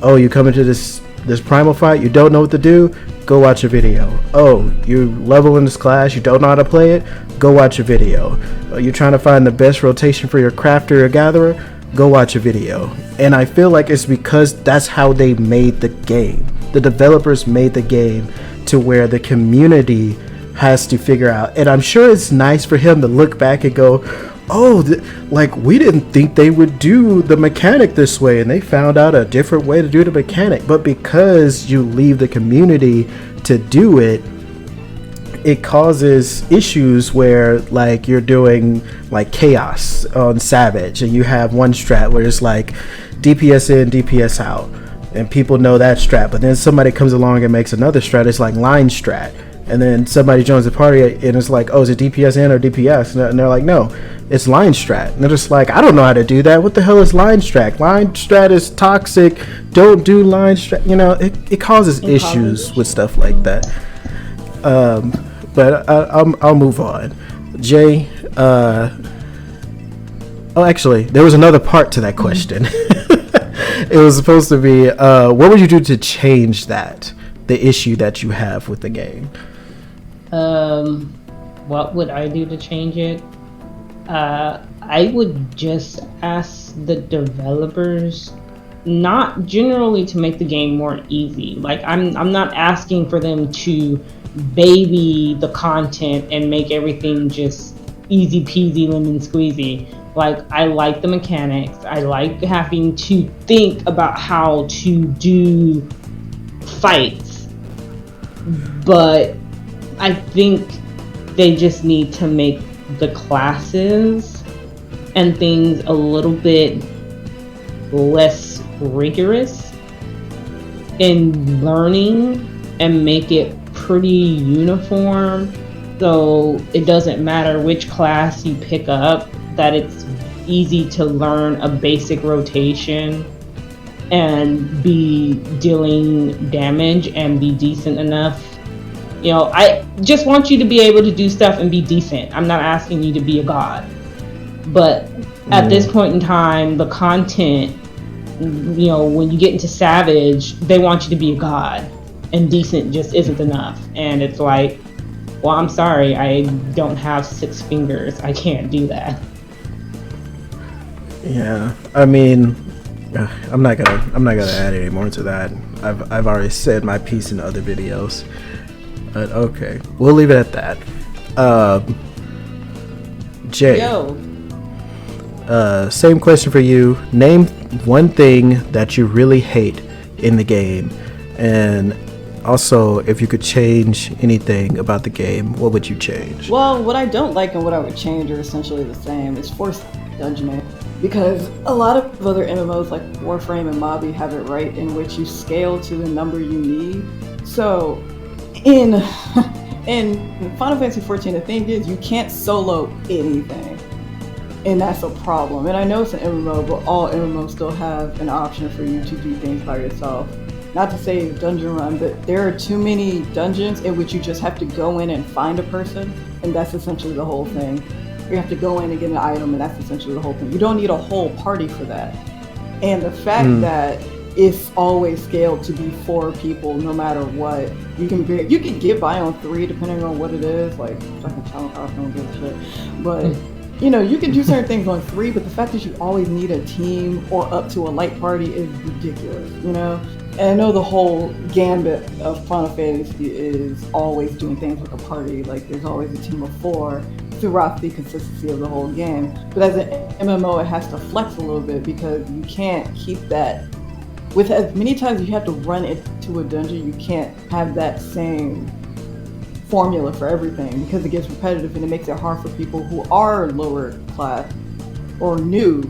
oh, you come into this this primal fight, you don't know what to do, go watch a video. Oh, you level in this class, you don't know how to play it, go watch a video. You're trying to find the best rotation for your crafter or gatherer, go watch a video. And I feel like it's because that's how they made the game. The developers made the game to where the community has to figure out. And I'm sure it's nice for him to look back and go, oh, like we didn't think they would do the mechanic this way, and they found out a different way to do the mechanic. But because you leave the community to do it, it causes issues where like you're doing like chaos on Savage, and you have one strat where it's like DPS in, DPS out, and people know that strat. But then somebody comes along and makes another strat, it's like line strat. And then somebody joins the party and it's like, oh, is it DPS in or DPS? And they're like, no, it's line strat. And they're just like, I don't know how to do that. What the hell is line strat? Line strat is toxic. Don't do line strat. You know, it causes issues with stuff like that. But I'll move on. Jay, oh, actually, there was another part to that question. It was supposed to be, what would you do to change that, the issue that you have with the game? What would I do to change it? I would just ask the developers not generally to make the game more easy. Like I'm not asking for them to baby the content and make everything just easy peasy lemon squeezy. Like I like the mechanics. I like having to think about how to do fights. But I think they just need to make the classes and things a little bit less rigorous in learning and make it pretty uniform, so it doesn't matter which class you pick up, that it's easy to learn a basic rotation and be dealing damage and be decent enough. You know, I just want you to be able to do stuff and be decent. I'm not asking you to be a god. But at this point in time, the content, you know, when you get into Savage, they want you to be a god. And decent just isn't enough. And it's like, well, I'm sorry, I don't have 6 fingers. I can't do that. Yeah, I mean, I'm not gonna add any more to that. I've already said my piece in other videos. But okay, we'll leave it at that. Jay. Yo. Same question for you. Name one thing that you really hate in the game, and also if you could change anything about the game, what would you change? Well, what I don't like and what I would change are essentially the same. It's forced dungeoning. Because a lot of other MMOs like Warframe and Mobby have it right, in which you scale to the number you need. So in Final Fantasy XIV, the thing is you can't solo anything. And that's a problem. And I know it's an MMO, but all MMOs still have an option for you to do things by yourself. Not to say dungeon run, but there are too many dungeons in which you just have to go in and find a person, and that's essentially the whole thing. You have to go in and get an item, and that's essentially the whole thing. You don't need a whole party for that. And the fact that it's always scaled to be 4 people, no matter what, you can get by on 3 depending on what it is. Like fucking Challenge, I don't give a shit. But you know, you can do certain things on 3, but the fact that you always need a team or up to a light party is ridiculous. You know. And I know the whole gambit of Final Fantasy is always doing things with a party. Like there's always a team of 4 throughout the consistency of the whole game. But as an MMO, it has to flex a little bit because you can't keep that. With as many times you have to run into a dungeon, you can't have that same formula for everything because it gets repetitive and it makes it hard for people who are lower class or new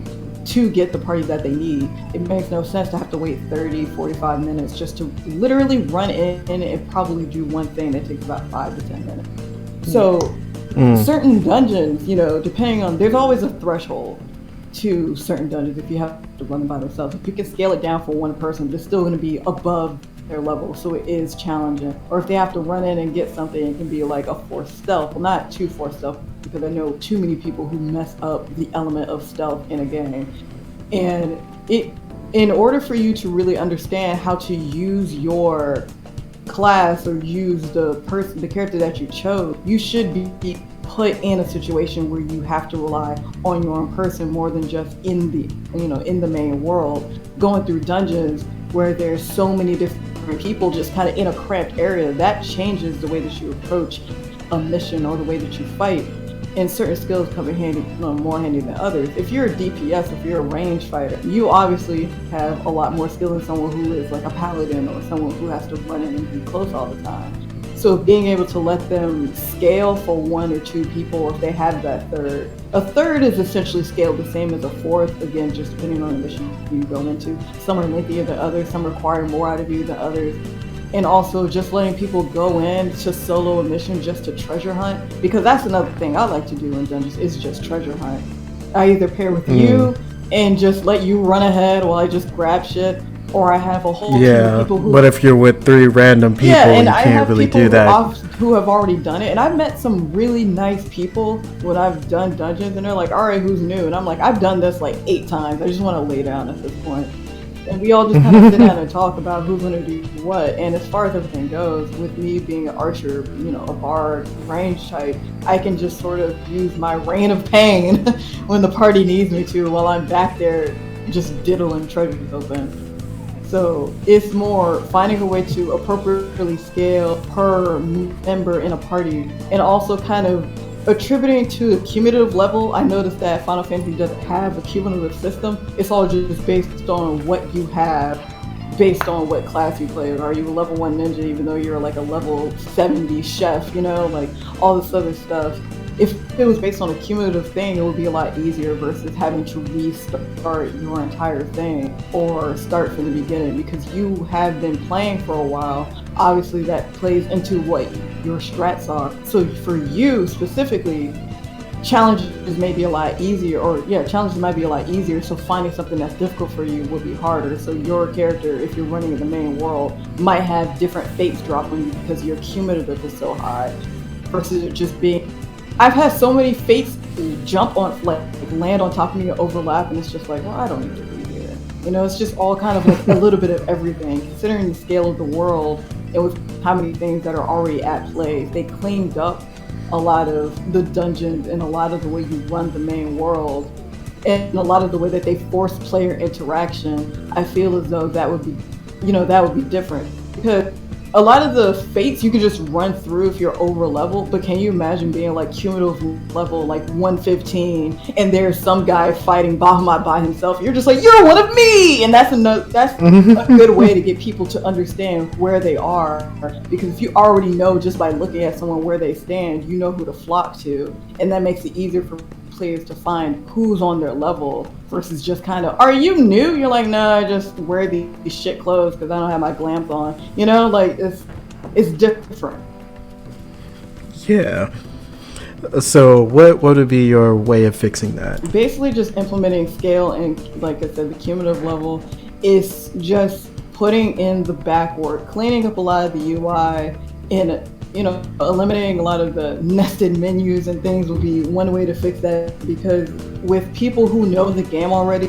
to get the party that they need. It makes no sense to have to wait 30, 45 minutes just to literally run in and probably do one thing that takes about 5 to 10 minutes. So certain dungeons, you know, depending on, there's always a threshold to certain dungeons if you have to run them by themselves. If you can scale it down for one person, they're still going to be above their level, so it is challenging. Or if they have to run in and get something, it can be like a forced stealth. Well, not too forced stealth, because I know too many people who mess up the element of stealth in a game. And in order for you to really understand how to use your class or use the character that you chose, you should be put in a situation where you have to rely on your own person more than just in the main world, going through dungeons where there's so many different people just kind of in a cramped area. That changes the way that you approach a mission or the way that you fight. And certain skills come in handy, more handy than others. If you're a DPS, if you're a range fighter, you obviously have a lot more skill than someone who is like a paladin or someone who has to run in and be close all the time. So being able to let them scale for 1 or 2 people, if they have that third. A third is essentially scaled the same as a fourth, again, just depending on the mission you go into. Some are lengthier than others, some require more out of you than others. And also just letting people go in to solo a mission just to treasure hunt, because that's another thing I like to do in dungeons is just treasure hunt. I either pair with you and just let you run ahead while I just grab shit, or I have a whole team of people who... But if you're with 3 random people, you can't really do that. Who have already done it, and I've met some really nice people when I've done dungeons, and they're like, all right, who's new? And I'm like, I've done this like 8 times. I just want to lay down at this point. And we all just kind of sit down and talk about who's going to do what. And as far as everything goes, with me being an archer, a bard, range type, I can just sort of use my reign of pain when the party needs me to, while I'm back there just diddling treasures open. So it's more finding a way to appropriately scale per member in a party, and also kind of attributing to a cumulative level. I noticed that Final Fantasy doesn't have a cumulative system. It's all just based on what you have, based on what class you play. Are you a level 1 ninja even though you're like a level 70 chef, like all this other stuff. If it was based on a cumulative thing, it would be a lot easier versus having to restart your entire thing or start from the beginning, because you have been playing for a while. Obviously that plays into what your strats are. So for you specifically, challenges may be a lot easier, challenges might be a lot easier, so finding something that's difficult for you would be harder. So your character, if you're running in the main world, might have different fates drop on you because your cumulative is so high, versus it just being... I've had so many fates jump on, like land on top of me and overlap, and it's just like, well, I don't need to be here. It's just all kind of like a little bit of everything. Considering the scale of the world and with how many things that are already at play, they cleaned up a lot of the dungeons and a lot of the way you run the main world, and a lot of the way that they force player interaction. I feel as though that would be, that would be different, because a lot of the fates you can just run through if you're over level, but can you imagine being like cumulative level like 115 and there's some guy fighting Bahamut by himself? You're just like, you're one of me! And that's a good way to get people to understand where they are, because if you already know just by looking at someone where they stand, you know who to flock to, and that makes it easier for players to find who's on their level, versus just kind of, are you new? You're like, no, I just wear these shit clothes because I don't have my glams on. Like it's different. Yeah. So what would be your way of fixing that? Basically just implementing scale, and like I said, the cumulative level is just putting in the back work, cleaning up a lot of the UI, and eliminating a lot of the nested menus and things would be one way to fix that, because with people who know the game already,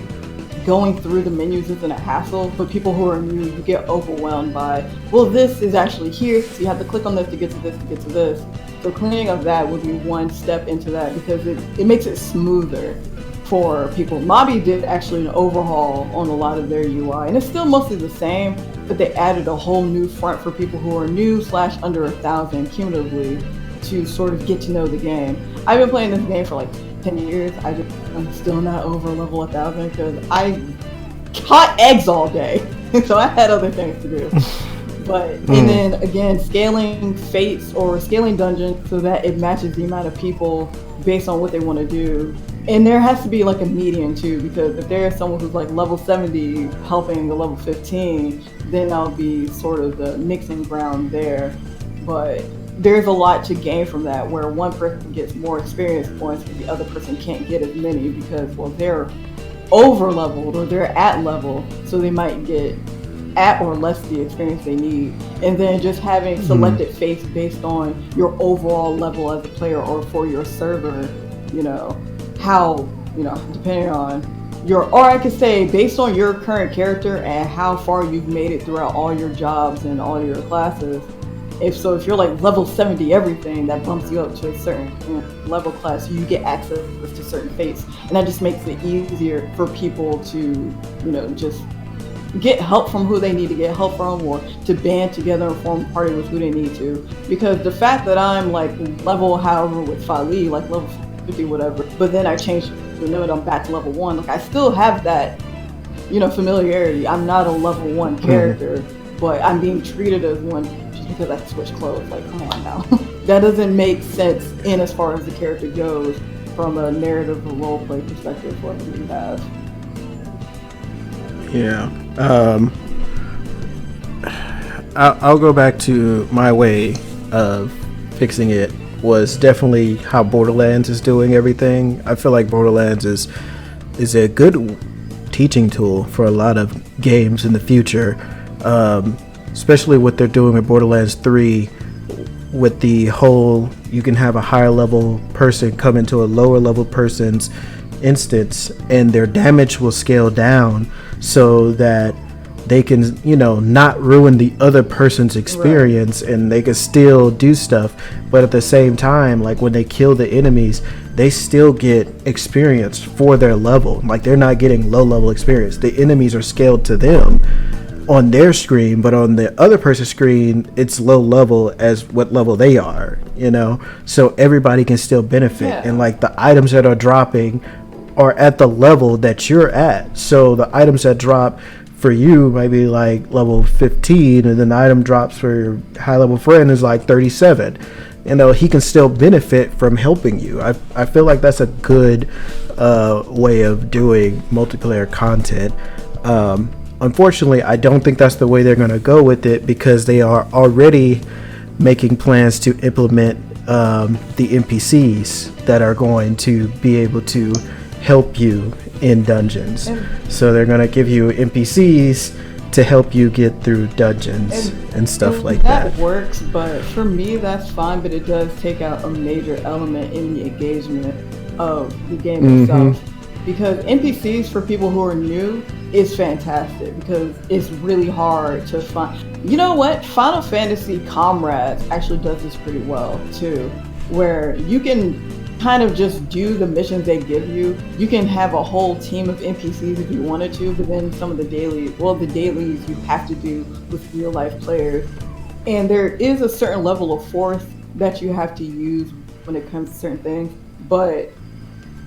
going through the menus isn't a hassle. But people who are new, you get overwhelmed by, well, this is actually here, so you have to click on this to get to this to get to this. So cleaning up that would be one step into that, because it makes it smoother for people. Mobby did actually an overhaul on a lot of their UI, and it's still mostly the same, but they added a whole new front for people who are new / under 1,000 cumulatively to sort of get to know the game. I've been playing this game for like 10 years. I'm still not over level 1,000 because I caught eggs all day, so I had other things to do. But and then again, scaling fates or scaling dungeons so that it matches the amount of people based on what they want to do. And there has to be like a median too, because if there's someone who's like level 70 helping the level 15, then that'll be sort of the mixing ground there. But there's a lot to gain from that, where one person gets more experience points but the other person can't get as many because, well, they're over leveled or they're at level, so they might get at or less the experience they need. And then just having selected fates based on your overall level as a player or for your server, how, depending on or I could say based on your current character and how far you've made it throughout all your jobs and all your classes. If you're like level 70 everything, that bumps you up to a certain level class, so you get access to certain fates, and that just makes it easier for people to, just get help from who they need to get help from, or to band together and form a party with who they need to. Because the fact that I'm like level however with Fali, like level 50 whatever, but then I changed the note, I'm back to level 1, like I still have that, familiarity. I'm not a level 1 character, but I'm being treated as one just because I switch clothes. Like, come on now. That doesn't make sense in as far as the character goes from a narrative or roleplay perspective for what we have. Yeah. I'll go back to my way of fixing it was definitely how Borderlands is doing everything. I feel like Borderlands is a good teaching tool for a lot of games in the future, especially what they're doing with Borderlands 3 with the whole you can have a higher level person come into a lower level person's instance and their damage will scale down so that they can, not ruin the other person's experience, right. And they can still do stuff, but at the same time, like when they kill the enemies, they still get experience for their level. Like they're not getting low level experience. The enemies are scaled to them on their screen, but on the other person's screen, it's low level as what level they are, so everybody can still benefit. Yeah. And like the items that are dropping are at the level that you're at. So the items that drop for you might be like level 15, and then the item drops for your high level friend is like 37. He can still benefit from helping you. I feel like that's a good way of doing multiplayer content. Unfortunately, I don't think that's the way they're going to go with it, because they are already making plans to implement the NPCs that are going to be able to help you in dungeons. So they're going to give you NPCs to help you get through dungeons and stuff like that. That works, but for me that's fine, but it does take out a major element in the engagement of the game itself. Because NPCs for people who are new is fantastic, because it's really hard to find. You know what? Final Fantasy Comrades actually does this pretty well too, where you can kind of just do the missions they give you. You can have a whole team of NPCs if you wanted to, but then some of the dailies you have to do with real life players. And there is a certain level of force that you have to use when it comes to certain things. But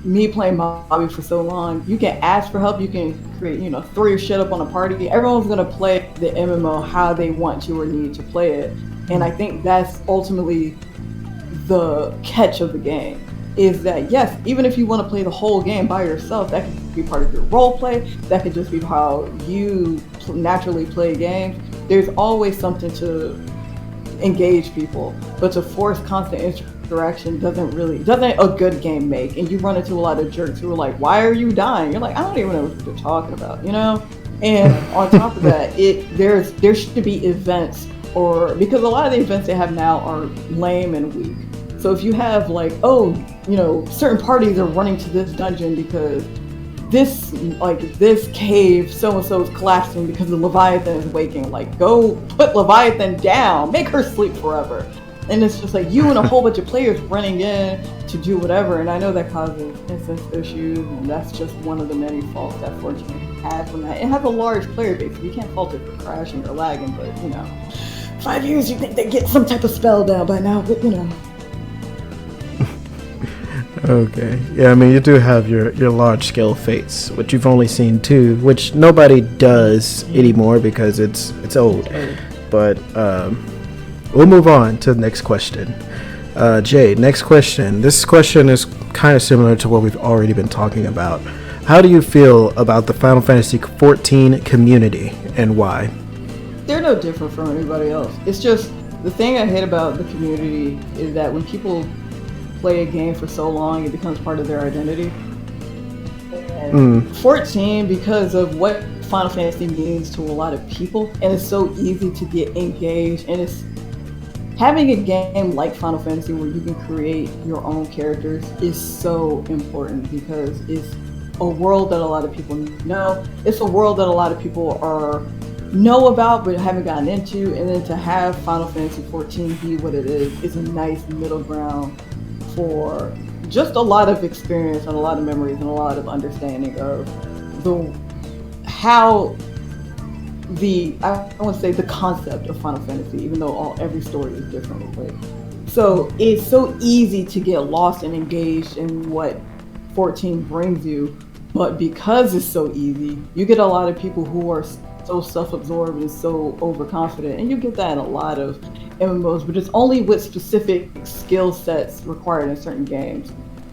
me playing Mobby for so long, you can ask for help, you can create, throw your shit up on a party. Everyone's gonna play the MMO how they want to or need to play it. And I think that's ultimately the catch of the game. Is that yes, even if you want to play the whole game by yourself, that could be part of your role play, that could just be how you naturally play games. There's always something to engage people, but to force constant interaction doesn't a good game make. And you run into a lot of jerks who are like, why are you dying? You're like, I don't even know what you're talking about, And on top of that, there should be events, or because a lot of the events they have now are lame and weak. So if you have like, certain parties are running to this dungeon because this cave so-and-so is collapsing because the Leviathan is waking. Like, go put Leviathan down, make her sleep forever. And it's just like you and a whole bunch of players running in to do whatever. And I know that causes instance issues, and that's just one of the many faults that Fortune has from that. It has a large player base, so you can't fault it for crashing or lagging, but 5 years you think they get some type of spell down by now, but Okay. Yeah, I mean, you do have your large-scale fates, which you've only seen 2, which nobody does anymore because it's old. But we'll move on to the next question. Jay, next question. This question is kind of similar to what we've already been talking about. How do you feel about the Final Fantasy XIV community, and why? They're no different from anybody else. It's just, the thing I hate about the community is that when people play a game for so long, it becomes part of their identity. And 14, because of what Final Fantasy means to a lot of people, and it's so easy to get engaged, and it's having a game like Final Fantasy where you can create your own characters is so important, because a world that a lot of people know. It's a world that a lot of people know about but haven't gotten into, and then to have Final Fantasy XIV be what it is a nice middle ground for just a lot of experience and a lot of memories and a lot of understanding of how I want to say the concept of Final Fantasy, even though every story is different. But so it's so easy to get lost and engaged in what 14 brings you, but because it's so easy, you get a lot of people who are so self-absorbed and so overconfident, and you get that in a lot of MMOs, but it's only with specific skill sets required in certain games.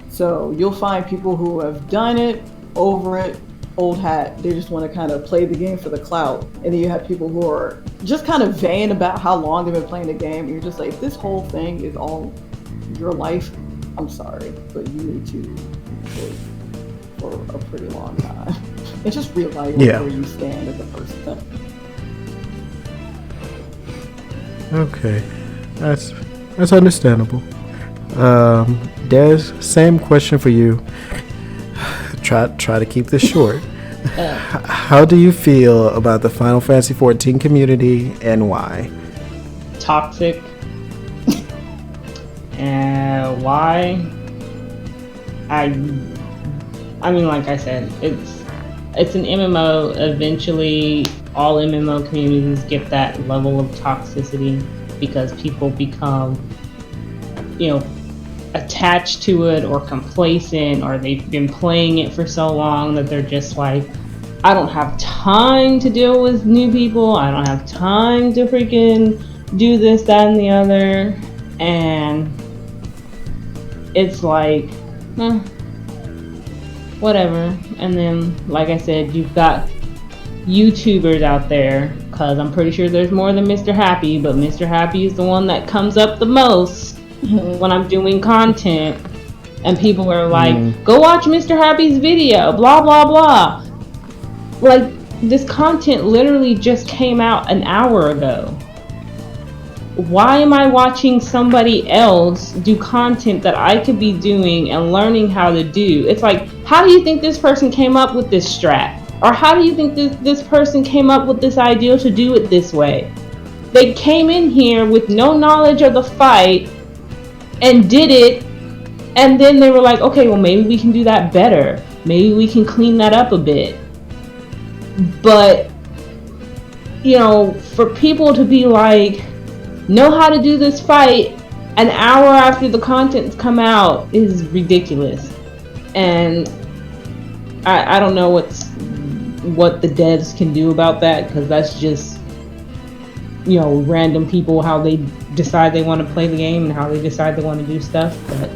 So you'll find people who have done it, over it, old hat, they just want to kind of play the game for the clout, and then you have people who are just kind of vain about how long they've been playing the game, and you're just like, if this whole thing is all your life, I'm sorry, but you need to play for a pretty long time and just realize where you stand as a person. Okay, that's understandable. Des, same question for you. Try to keep this short. How do you feel about the Final Fantasy XIV community and why? Toxic. And why? I mean, like I said, it's an MMO. Eventually, all MMO communities get that level of toxicity because people become, attached to it or complacent, or they've been playing it for so long that they're just like, I don't have time to deal with new people. I don't have time to freaking do this, that, and the other. And it's like, whatever. And then, like I said, you've got YouTubers out there, because I'm pretty sure there's more than Mr. Happy, but Mr. Happy is the one that comes up the most when I'm doing content, and people are like, go watch Mr. Happy's video, blah blah blah. Like, this content literally just came out an hour ago. Why am I watching somebody else do content that I could be doing and learning how to do? It's like, how do you think this person came up with this strat? Or how do you think this person came up with this idea to do it this way? They came in here with no knowledge of the fight and did it, and then they were like, okay, well, maybe we can do that better. Maybe we can clean that up a bit. But, for people to be like, know how to do this fight an hour after the content's come out is ridiculous. And I don't know what the devs can do about that, because that's just, random people, how they decide they want to play the game and how they decide they want to do stuff. But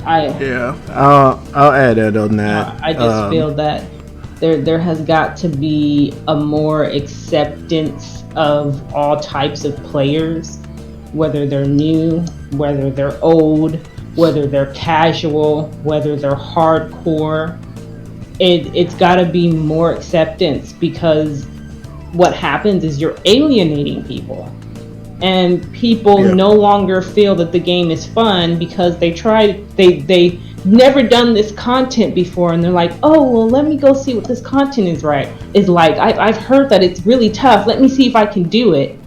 I'll add it on that. I just feel that there has got to be a more acceptance of all types of players, whether they're new, whether they're old, whether they're casual, whether they're hardcore. It's got to be more acceptance, because what happens is you're alienating people, and people no longer feel that the game is fun because they never done this content before, and they're like, oh, well, let me go see what this content is like. I've heard that it's really tough. Let me see if I can do it.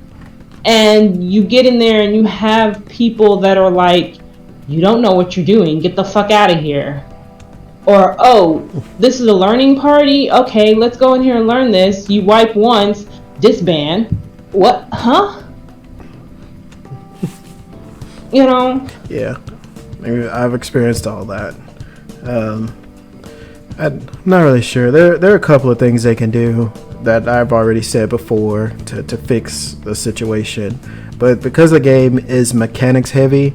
And you get in there and you have people that are like, you don't know what you're doing. Get the fuck out of here. Or, oh, this is a learning party? Okay, let's go in here and learn this. You wipe once, disband. What? Huh? Yeah. I've experienced all that. I'm not really sure. There are a couple of things they can do that I've already said before to fix the situation. But because the game is mechanics heavy,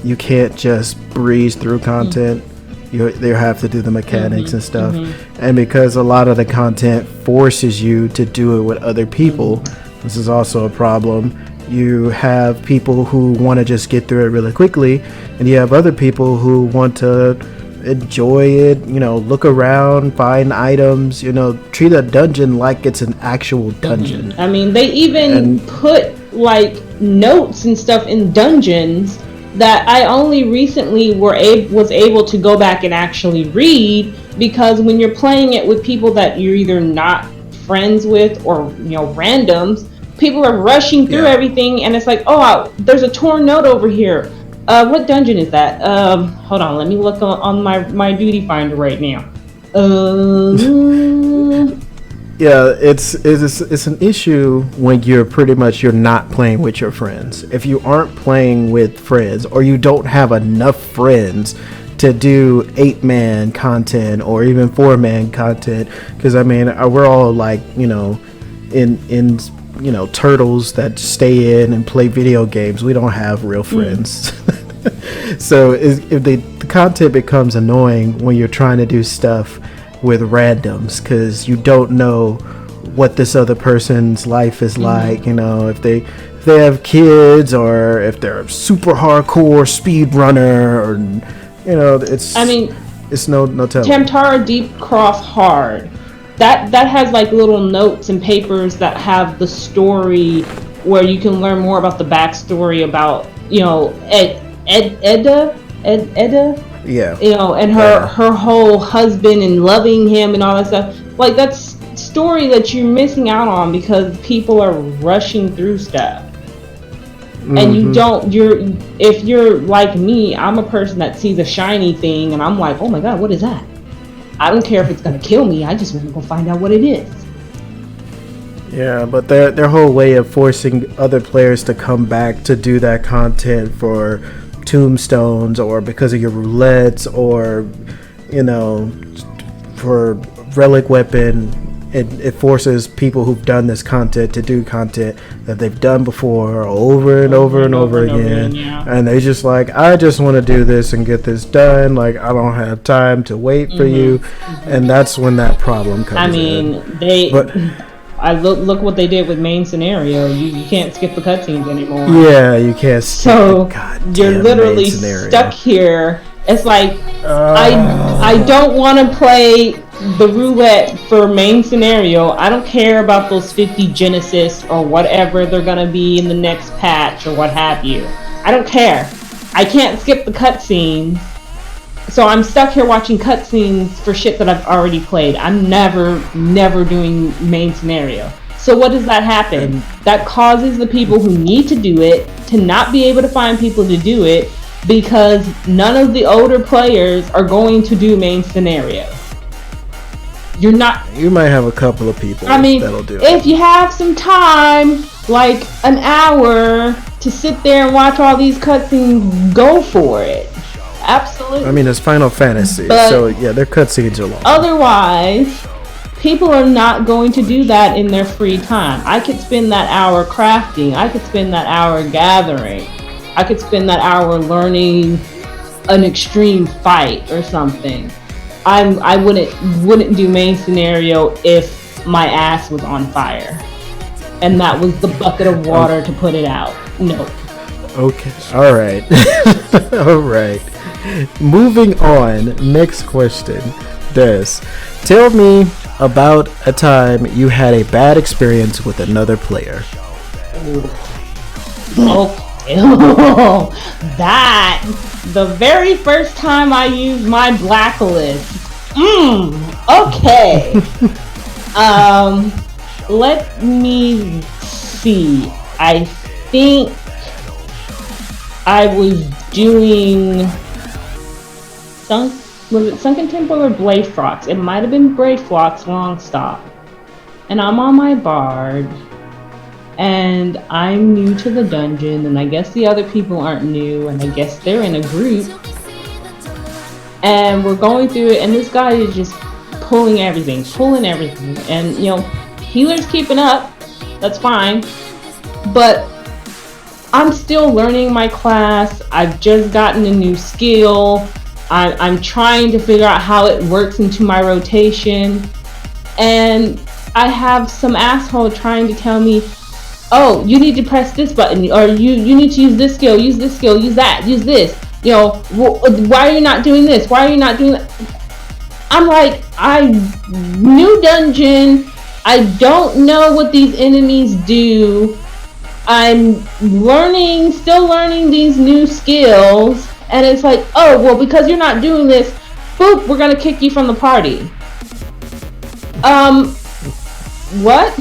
you can't just breeze through content. You have to do the mechanics and stuff. And because a lot of the content forces you to do it with other people, this is also a problem. You have people who want to just get through it really quickly, and you have other people who want to enjoy it, look around, find items, treat a dungeon like it's an actual dungeon. I mean, they even put like notes and stuff in dungeons that I only recently was able to go back and actually read, because when you're playing it with people that you're either not friends with or randoms, people are rushing through everything, and it's like, oh, there's a torn note over here. What dungeon is that? Hold on, let me look on my duty finder right now. Yeah, it's an issue when you're not playing with your friends. If you aren't playing with friends, or you don't have enough friends to do 8-man content or even 4-man content, because I mean, we're all like, in turtles that stay in and play video games. We don't have real friends. So if the content becomes annoying when you're trying to do stuff with randoms, because you don't know what this other person's life is like, if they have kids, or if they're a super hardcore speed runner, or it's no telling. Tamtara Deep Cross Hard, that has like little notes and papers that have the story, where you can learn more about the backstory about Edda. Yeah. And her whole husband and loving him and all that stuff. Like, that's story that you're missing out on because people are rushing through stuff. Mm-hmm. And if you're like me, I'm a person that sees a shiny thing and I'm like, oh my god, what is that? I don't care if it's gonna kill me, I just want to go find out what it is. Yeah, but their whole way of forcing other players to come back to do that content for tombstones, or because of your roulettes, or for relic weapon, it forces people who've done this content to do content that they've done before over and over and over again, and they just like, I just want to do this and get this done, like I don't have time to wait for you, and that's when that problem comes in. I look what they did with main scenario. You can't skip the cutscenes anymore. Yeah, you can't skip. So you're literally stuck here. It's like I don't want to play the roulette for main scenario. I don't care about those 50 Genesis or whatever they're gonna be in the next patch or what have you. I don't care. I can't skip the cutscenes. So I'm stuck here watching cutscenes for shit that I've already played. I'm never doing main scenario. So what does that happen? That causes the people who need to do it to not be able to find people to do it, because none of the older players are going to do main scenario. You might have a couple of people that'll do it. If you have some time, like an hour, to sit there and watch all these cutscenes, go for it. Absolutely. I mean, it's Final Fantasy, so yeah, their cutscenes are long. Otherwise, people are not going to do that in their free time. I could spend that hour crafting. I could spend that hour gathering. I could spend that hour learning an extreme fight or something. I wouldn't do main scenario if my ass was on fire, and that was the bucket of water to put it out. No. Okay. All right. All right. Moving on. Next question. Tell me about a time you had a bad experience with another player. That the very first time I used my blacklist. Okay. Let me see. I think I was doing Sunken Temple or Blade Frox? It might have been Blade Frox Long Stop. And I'm on my bard, and I'm new to the dungeon, and I guess the other people aren't new, and I guess they're in a group. And we're going through it, and this guy is just pulling everything. And, healer's keeping up. That's fine. But I'm still learning my class. I've just gotten a new skill. I'm trying to figure out how it works into my rotation. And I have some asshole trying to tell me, oh, you need to press this button, or you need to use this skill, use that, use this. Why are you not doing this? Why are you not doing that? I'm like, new dungeon. I don't know what these enemies do. I'm still learning these new skills, and it's like, oh, well, because you're not doing this, boop, we're gonna kick you from the party. What?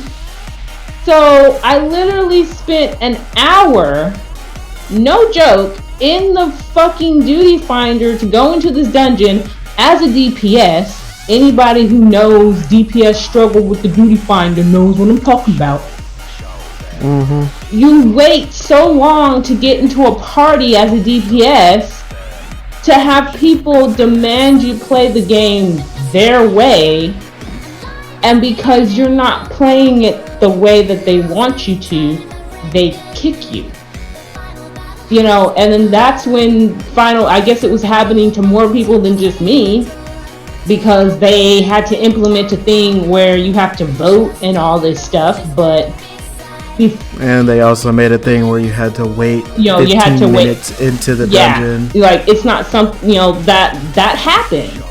So I literally spent an hour, no joke, in the fucking duty finder to go into this dungeon as a DPS. Anybody who knows DPS struggle with the duty finder knows what I'm talking about. Mm-hmm. You wait so long to get into a party as a DPS to have people demand you play the game their way, and because you're not playing it the way that they want you to, they kick you. You know, and then that's when I guess it was happening to more people than just me, because they had to implement a thing where you have to vote and all this stuff, but and they also made a thing where you had to wait 15 you had to minutes wait into the dungeon. Like, it's not something, that happened.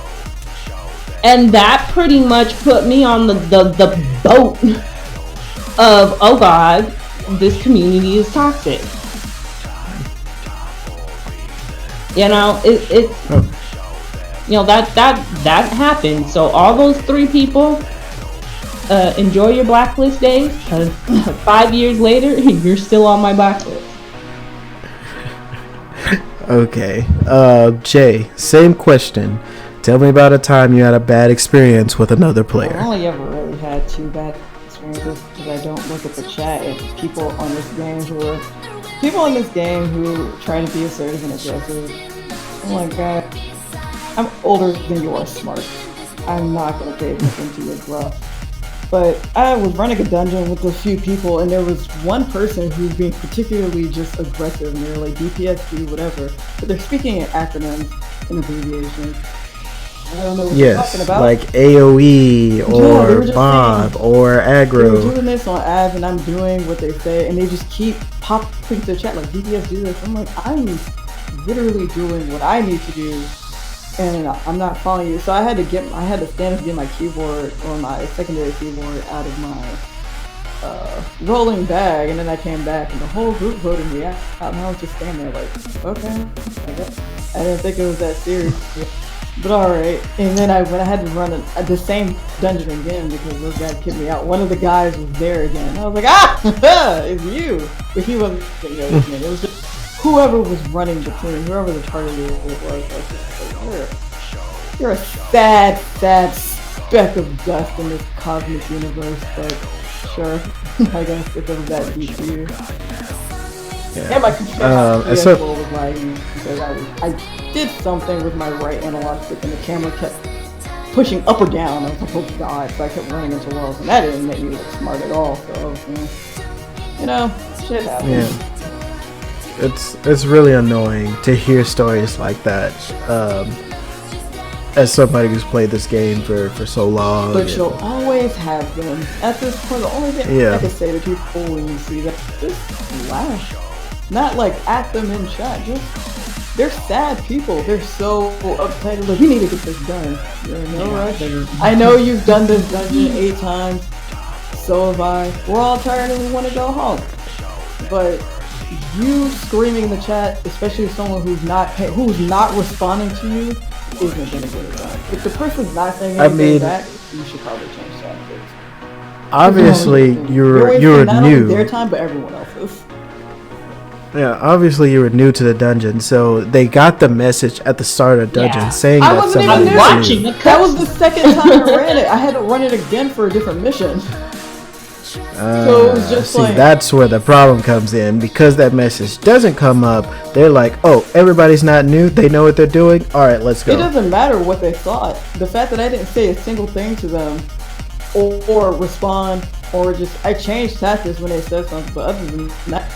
And that pretty much put me on the boat of, oh god, this community is toxic. That happened. So all those 3 people, enjoy your blacklist days, because 5 years later, you're still on my blacklist. Okay. Jay, same question. Tell me about a time you had a bad experience with another player. I only ever really had 2 bad experiences because I don't look at the chat. It's people on this game who try to be assertive and aggressive. Oh my god. I'm older than you are smart. I'm not going to pay attention to your bluff. But I was running a dungeon with a few people, and there was one person who was being particularly just aggressive, and they were like, DPS, whatever. But they're speaking in acronyms and abbreviations. I don't know what you're talking about. Like AoE or Bob or aggro. They were doing this on ads, and I'm doing what they say, and they just keep popping to the chat like, DPS do this. I'm like, I'm literally doing what I need to do, and I'm not following you. So I had to stand up and get my keyboard or my secondary keyboard out of my rolling bag, and then I came back and the whole group voted me out, and I was just standing there like, okay, I guess. I didn't think it was that serious, but alright. And then when I had to run the same dungeon again because those guys kicked me out, one of the guys was there again. I was like, it's you! But he wasn't with me. It was just whoever was running the team, whoever the target was. I was just like, you're a sad speck of dust in this cosmic universe, but sure, I guess if it was that deep to you. Yeah. And my control was lagging because I did something with my right analog stick and the camera kept pushing up or down. I was like, oh god, so I kept running into walls, and that didn't make me look smart at all, so, shit happens. Yeah. It's really annoying to hear stories like that, as somebody who's played this game for so long. But you'll always have them. At this point, the only thing I can say to people when you see that, just laugh. Not like at them in chat, just, they're sad people. They're so uptight, like, we need to get this done. No rush. I know you've done this dungeon 8 times, so have I. We're all tired and we want to go home. But you screaming in the chat, especially someone who's not responding to you, isn't gonna get it done. If the person's not saying anything back, you should probably change tactics. Obviously, you're not new. Only their time, but everyone else's. Yeah, obviously you were new to the dungeon, so they got the message at the start of dungeon saying I that wasn't somebody even watching. That was the second time I ran it. I had to run it again for a different mission. So it was just that's where the problem comes in, because that message doesn't come up. They're like, oh, everybody's not new, they know what they're doing, alright, let's go. It doesn't matter what they thought. The fact that I didn't say a single thing to them or respond, or just, I changed tactics when they said something, but other than that,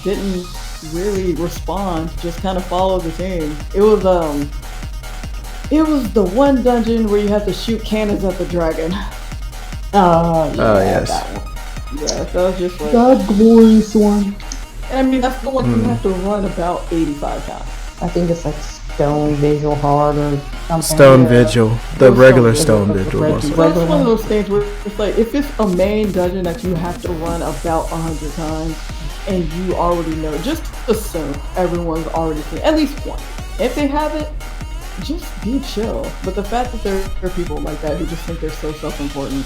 didn't really respond, just kind of followed the team. It was the one dungeon where you have to shoot cannons at the dragon. Yes. That one. Yeah, so it's just like that glorious one. And I mean, that's the one you have to run about 85 times. I think it's like Stone Vigil Hard or something. Stone Vigil, the regular Stone Vigil. It's one of those things where it's like, if it's a main dungeon that you have to run about 100 times, and you already know, just assume everyone's already seen at least one. If they haven't, just be chill. But the fact that there are people like that who just think they're so self-important,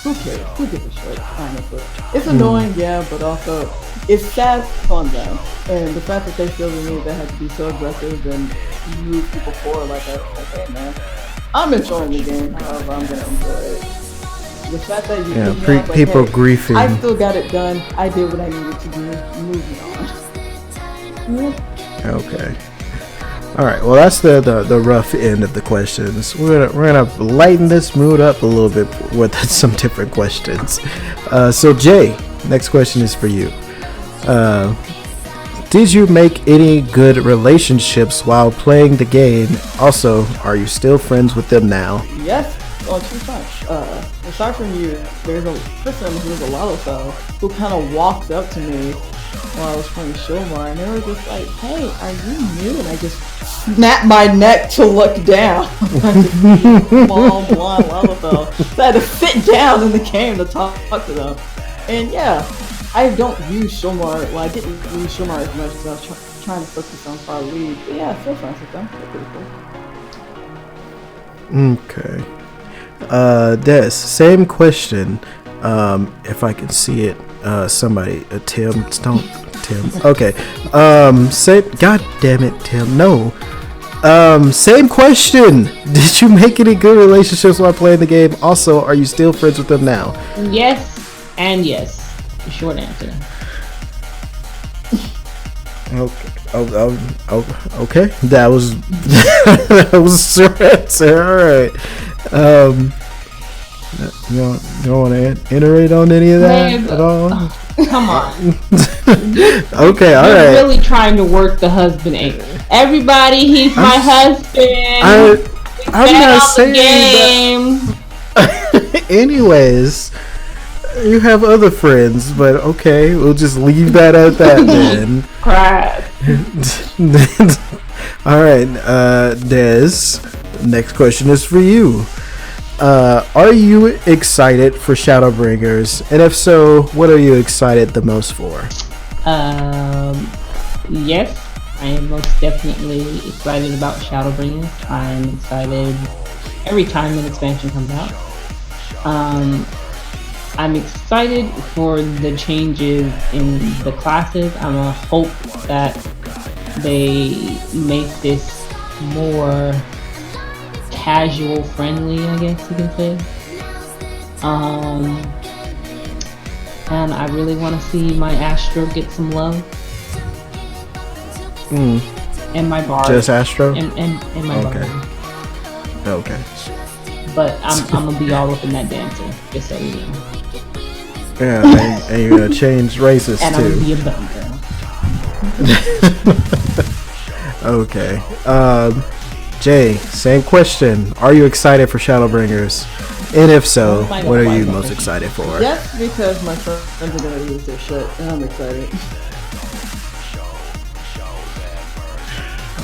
who cares? Who gives a shit, honestly? It's annoying, yeah, but also it's sad on them. And the fact that they feel the need they have to be so aggressive and move people forward like that, like, hey man, I'm enjoying the game, however I'm gonna enjoy it. The fact that you people hey, griefing. I still got it done. I did what I needed to do. Moving on. Okay. All right. Well, that's the rough end of the questions. We're gonna lighten this mood up a little bit with some different questions. So Jay, next question is for you. Did you make any good relationships while playing the game? Also, are you still friends with them now? Yes. On two fronts. Aside from you, there's a person who's a Lalafell who kind of walked up to me while I was playing Shomar, and they were just like, "Hey, are you new?" And I just snapped my neck to look down. Small blonde Lalafell. So I had to sit down in the game to talk to them. And yeah, I don't use Shomar. Well, I didn't use Shomar as much as I was trying to focus on Far League. But yeah, still friends with them. They're pretty cool. Okay. Des, same question. If I can see it, somebody, Tim, don't, Tim. Okay. God damn it, Tim. No. Same question. Did you make any good relationships while playing the game? Also, are you still friends with them now? Yes, and yes. The short answer. Okay. Okay. That was that was a short answer. All right. You don't want to iterate on any of that at all? Come on. Okay, all right. You're really trying to work the husband angle. Everybody, he's my husband. I'm not saying that. Anyways, you have other friends, but okay, we'll just leave that at that then. Crap. All right, Des. Next question is for you. Are you excited for Shadowbringers? And if so, what are you excited the most for? Yes, I am most definitely excited about Shadowbringers. I'm excited every time an expansion comes out. I'm excited for the changes in the classes. I'm gonna hope that they make this more casual friendly, I guess you can say. And I really want to see my Astro get some love. And my Bard. Just Astro? And my Bard. Okay. But I'm gonna be all up in that dancer, just so you know. Yeah, and you're gonna change races and too. I'm gonna be a bum girl. Okay. Jay, same question. Are you excited for Shadowbringers? And if so, what are you most excited for? Yes, because my friends are gonna lose their shit, and I'm excited.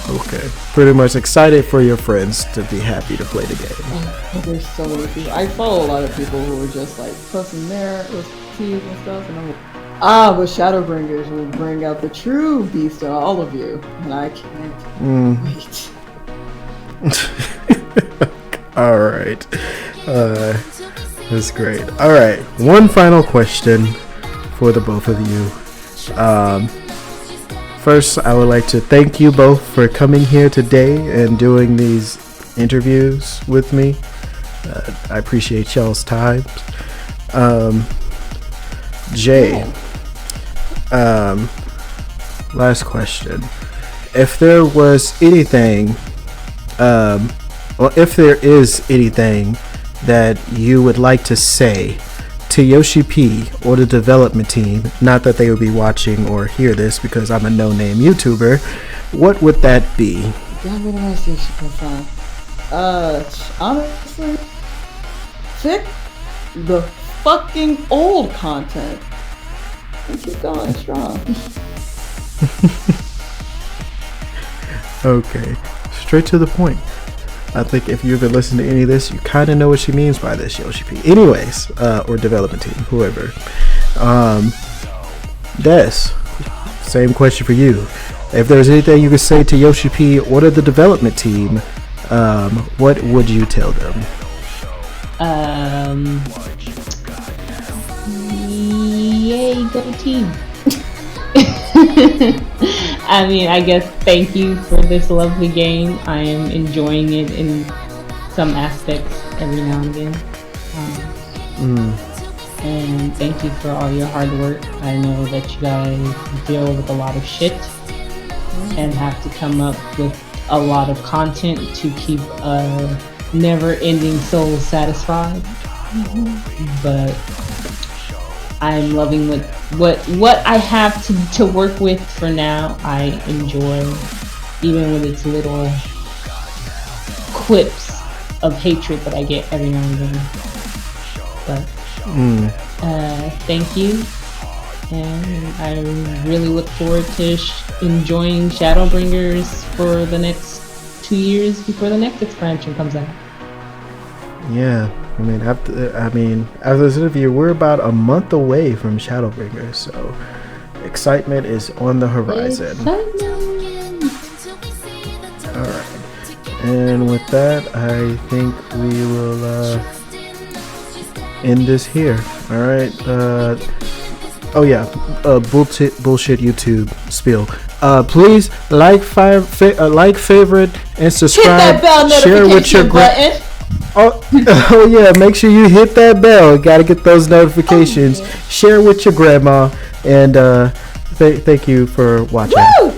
Okay. Pretty much excited for your friends to be happy to play the game. There's so many people. I follow a lot of people who are just like posting there with teas and stuff, and I'm like, but Shadowbringers will bring out the true beast in all of you, and I can't wait. All right. That's great. All right. One final question for the both of you. First, I would like to thank you both for coming here today and doing these interviews with me. I appreciate y'all's time. Jay, last question. If there was anything, if there is anything that you would like to say to Yoshi P or the development team, not that they would be watching or hear this because I'm a no-name YouTuber, what would that be? Honestly, pick the fucking old content and keep going strong. Okay, straight to the point. I think if you've been listening to any of this, you kind of know what she means by this, Yoshi P. Anyways, or development team, whoever. Des, same question for you. If there's anything you could say to Yoshi P or to the development team, what would you tell them? Yay, go team. I mean, I guess thank you for this lovely game. I am enjoying it in some aspects every now and then. And thank you for all your hard work. I know that you guys deal with a lot of shit and have to come up with a lot of content to keep a never-ending soul satisfied. But I'm loving what I have to work with for now. I enjoy, even with its little quips of hatred that I get every now and then. But thank you, and I really look forward to enjoying Shadowbringers for the next 2 years before the next expansion comes out. Yeah, after this interview, we're about a month away from Shadowbringers, so excitement is on the horizon. All right, and with that, I think we will end this here. All right. Bullshit YouTube spiel. Please like, favorite, and subscribe. Hit that bell Share with your button. Oh yeah, make sure you hit that bell. Gotta get those notifications. Share with your grandma, and thank you for watching. Woo!